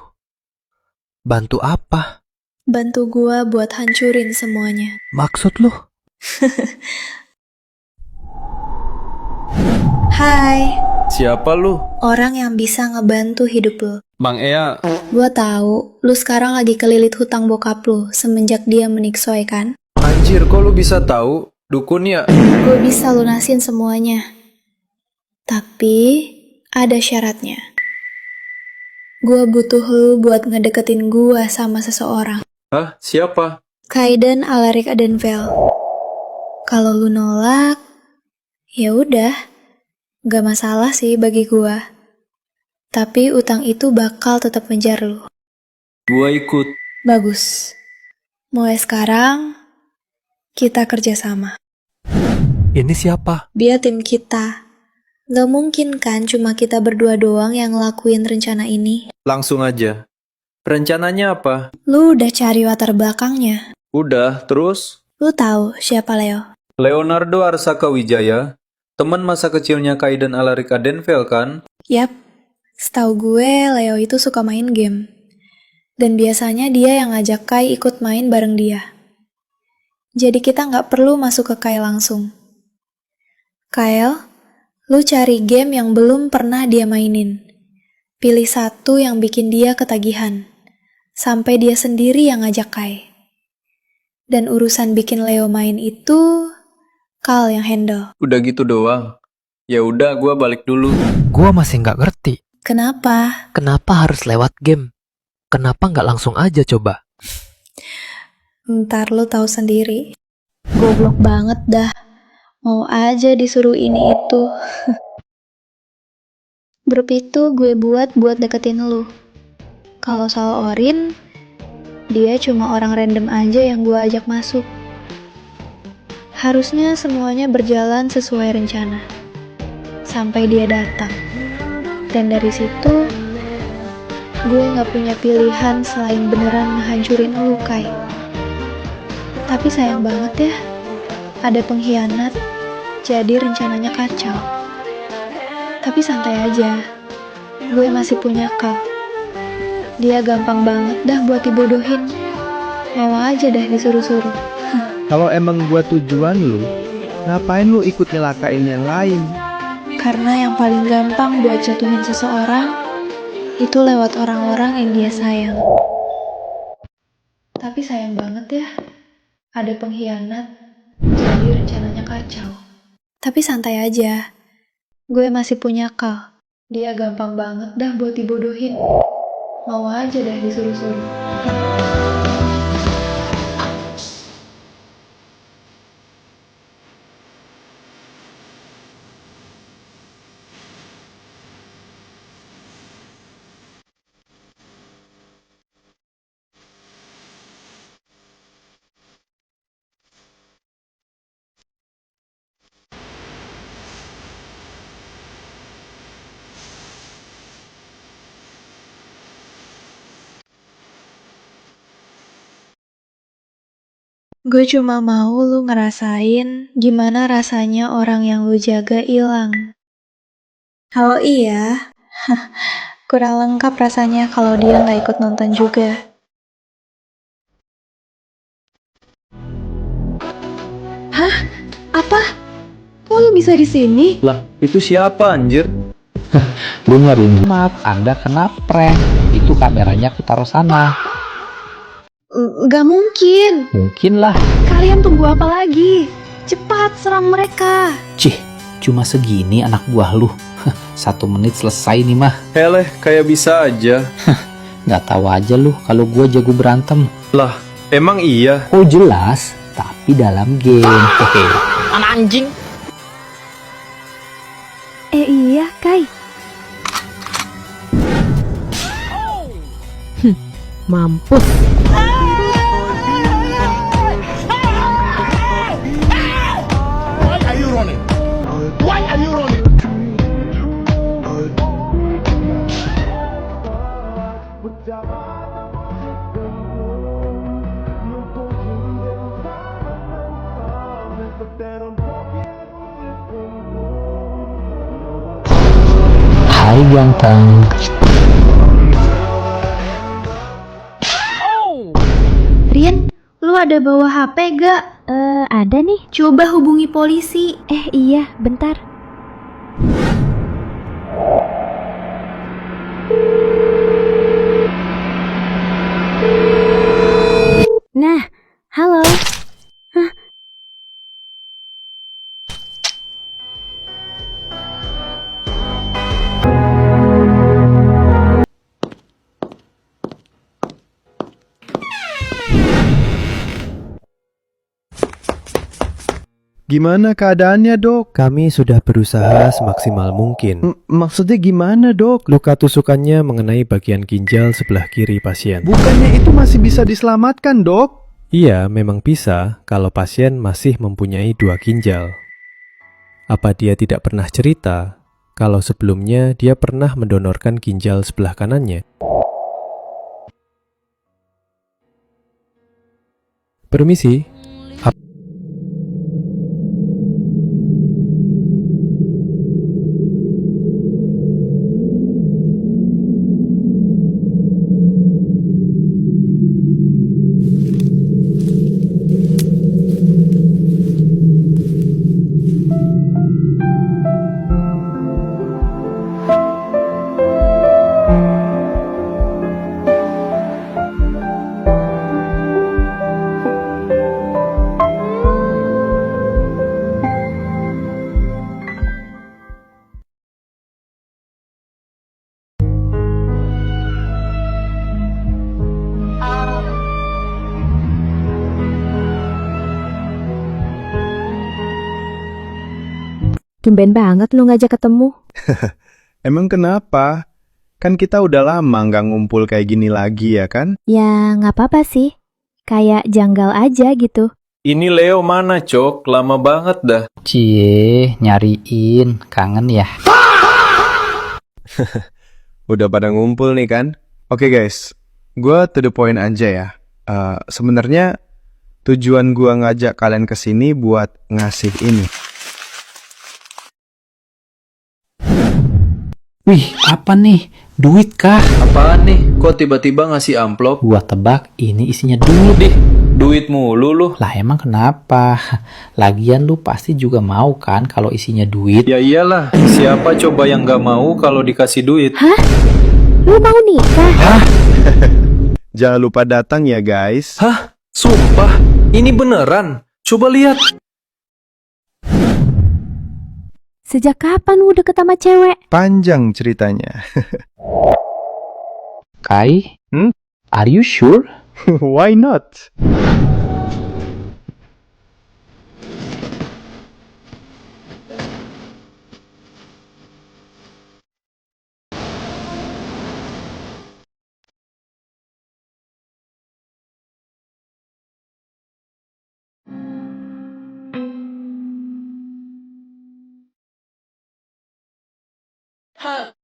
[SPEAKER 8] Bantu apa?
[SPEAKER 1] Bantu gue buat hancurin semuanya.
[SPEAKER 8] Maksud lu?
[SPEAKER 1] Hai,
[SPEAKER 5] Siapa lu?
[SPEAKER 1] orang yang bisa ngebantu hidup lo.
[SPEAKER 5] Bang Ea.
[SPEAKER 1] Gue tahu, lu sekarang lagi kelilit hutang bokap lu semenjak dia meniksoy kan?
[SPEAKER 5] Anjir, kok lu bisa tahu? Dukun ya?
[SPEAKER 1] Gue bisa lunasin semuanya. Tapi ada syaratnya. Gue butuh lu buat ngedeketin gue sama seseorang.
[SPEAKER 5] Hah? Siapa?
[SPEAKER 1] Kaiden Alaric Adenvel. Kalau lu nolak, ya udah, gak masalah sih bagi gue. Tapi utang itu bakal tetap ngejar lu.
[SPEAKER 5] Gua ikut.
[SPEAKER 1] Bagus. Mulai sekarang, kita kerjasama.
[SPEAKER 8] Ini siapa?
[SPEAKER 1] Dia tim kita. Gak mungkin kan cuma kita berdua doang yang ngelakuin rencana ini.
[SPEAKER 5] Langsung aja. Rencananya apa?
[SPEAKER 1] Lu udah cari latar belakangnya.
[SPEAKER 5] Udah, terus?
[SPEAKER 1] Lu tahu siapa Leo?
[SPEAKER 5] Leonardo Arsaka Wijaya, teman masa kecilnya Kaiden Alaric Adenvel kan?
[SPEAKER 1] Yap, setahu gue Leo itu suka main game. Dan biasanya dia yang ngajak Kai ikut main bareng dia. Jadi kita nggak perlu masuk ke Kai langsung. Kyle, lu cari game yang belum pernah dia mainin. Pilih satu yang bikin dia ketagihan. Sampai dia sendiri yang ngajak Kai. Dan urusan bikin Leo main itu, Kyle yang handle.
[SPEAKER 5] Udah gitu doang. Ya udah, gua balik dulu.
[SPEAKER 8] Gua masih nggak ngerti.
[SPEAKER 1] Kenapa?
[SPEAKER 8] Kenapa harus lewat game? Kenapa nggak langsung aja coba?
[SPEAKER 1] Ntar lu tahu sendiri. Goblok banget dah. Mau aja disuruh ini itu. Grup itu gue buat deketin lu. Kalau soal Orin, dia cuma orang random aja yang gue ajak masuk. Harusnya semuanya berjalan sesuai rencana. Sampai dia datang. Dan dari situ, gue gak punya pilihan selain beneran ngehancurin lu, Kai. Tapi sayang banget ya, ada pengkhianat, jadi rencananya kacau. Tapi santai aja, gue masih punya Kal. Dia gampang banget dah buat dibodohin. Mau aja dah disuruh-suruh.
[SPEAKER 3] Kalau emang gua tujuan lu, ngapain lu ikut nyelakain yang lain?
[SPEAKER 1] Karena yang paling gampang buat jatuhin seseorang, itu lewat orang-orang yang dia sayang. Tapi sayang banget ya, ada pengkhianat, jadi rencananya kacau. Tapi santai aja, gue masih punya Kal. Dia gampang banget dah buat dibodohin. Mau aja dah disuruh-suruh. Gue cuma mau lu ngerasain gimana rasanya orang yang lu jaga hilang. Kalau iya, kurang lengkap rasanya kalau dia nggak ikut nonton juga.
[SPEAKER 22] Hah? Apa? Kok lu bisa di sini?
[SPEAKER 5] Lah, itu siapa anjir?
[SPEAKER 15] Gue ngeri. Maaf, Anda kena prank. Itu kameranya aku taruh sana.
[SPEAKER 22] Gak mungkin.
[SPEAKER 15] Mungkin lah.
[SPEAKER 22] Kalian tunggu apa lagi? Cepat serang mereka.
[SPEAKER 15] Cih, cuma segini anak buah lu. 1 menit selesai nih mah.
[SPEAKER 5] Heleh, kayak bisa aja.
[SPEAKER 15] Nggak tahu aja lu kalau gue jago berantem.
[SPEAKER 5] Lah, emang iya?
[SPEAKER 15] Oh jelas, tapi dalam game. Hehe.
[SPEAKER 20] Anak anjing.
[SPEAKER 6] Iya, Kai.
[SPEAKER 22] Mampus.
[SPEAKER 12] Why are you running? Why are you running?
[SPEAKER 15] Hai ganteng.
[SPEAKER 1] Rian, lu ada bawa HP gak?
[SPEAKER 6] Ada nih.
[SPEAKER 1] Coba hubungi polisi.
[SPEAKER 6] Iya, bentar. Nah, halo. Hah?
[SPEAKER 3] Gimana keadaannya, Dok?
[SPEAKER 9] Kami sudah berusaha semaksimal mungkin.
[SPEAKER 3] Maksudnya gimana, Dok?
[SPEAKER 9] Luka tusukannya mengenai bagian ginjal sebelah kiri pasien.
[SPEAKER 3] Bukannya itu masih bisa diselamatkan, Dok?
[SPEAKER 9] Iya, memang bisa kalau pasien masih mempunyai 2 ginjal. Apa dia tidak pernah cerita kalau sebelumnya dia pernah mendonorkan ginjal sebelah kanannya? Permisi.
[SPEAKER 6] Tumben banget lu ngajak ketemu.
[SPEAKER 3] Emang kenapa? Kan kita udah lama nggak ngumpul kayak gini lagi ya kan?
[SPEAKER 6] Ya, nggak apa-apa sih. Kayak janggal aja gitu.
[SPEAKER 5] Ini Leo mana, Cok? Lama banget dah.
[SPEAKER 15] Cie, nyariin. Kangen ya?
[SPEAKER 3] Udah pada ngumpul nih kan? Oke guys, gue to the point aja ya. Sebenarnya tujuan gue ngajak kalian kesini buat ngasih ini.
[SPEAKER 15] Wih, apa nih? Duit kah?
[SPEAKER 5] Apaan nih? Kok tiba-tiba ngasih amplop?
[SPEAKER 15] Gua tebak ini isinya duit.
[SPEAKER 5] Dih, duit mulu lu.
[SPEAKER 15] Lah emang kenapa? Lagian lu pasti juga mau kan kalau isinya duit?
[SPEAKER 5] Ya iyalah, siapa coba yang gak mau kalau dikasih duit?
[SPEAKER 6] Hah? Lu mau nikah?
[SPEAKER 5] Hah?
[SPEAKER 3] Jangan lupa datang ya guys.
[SPEAKER 5] Hah? Sumpah? Ini beneran? Coba lihat.
[SPEAKER 6] Sejak kapan lu deket sama cewek?
[SPEAKER 3] Panjang ceritanya.
[SPEAKER 15] Kai? Are you sure?
[SPEAKER 3] Why not?
[SPEAKER 12] Huh.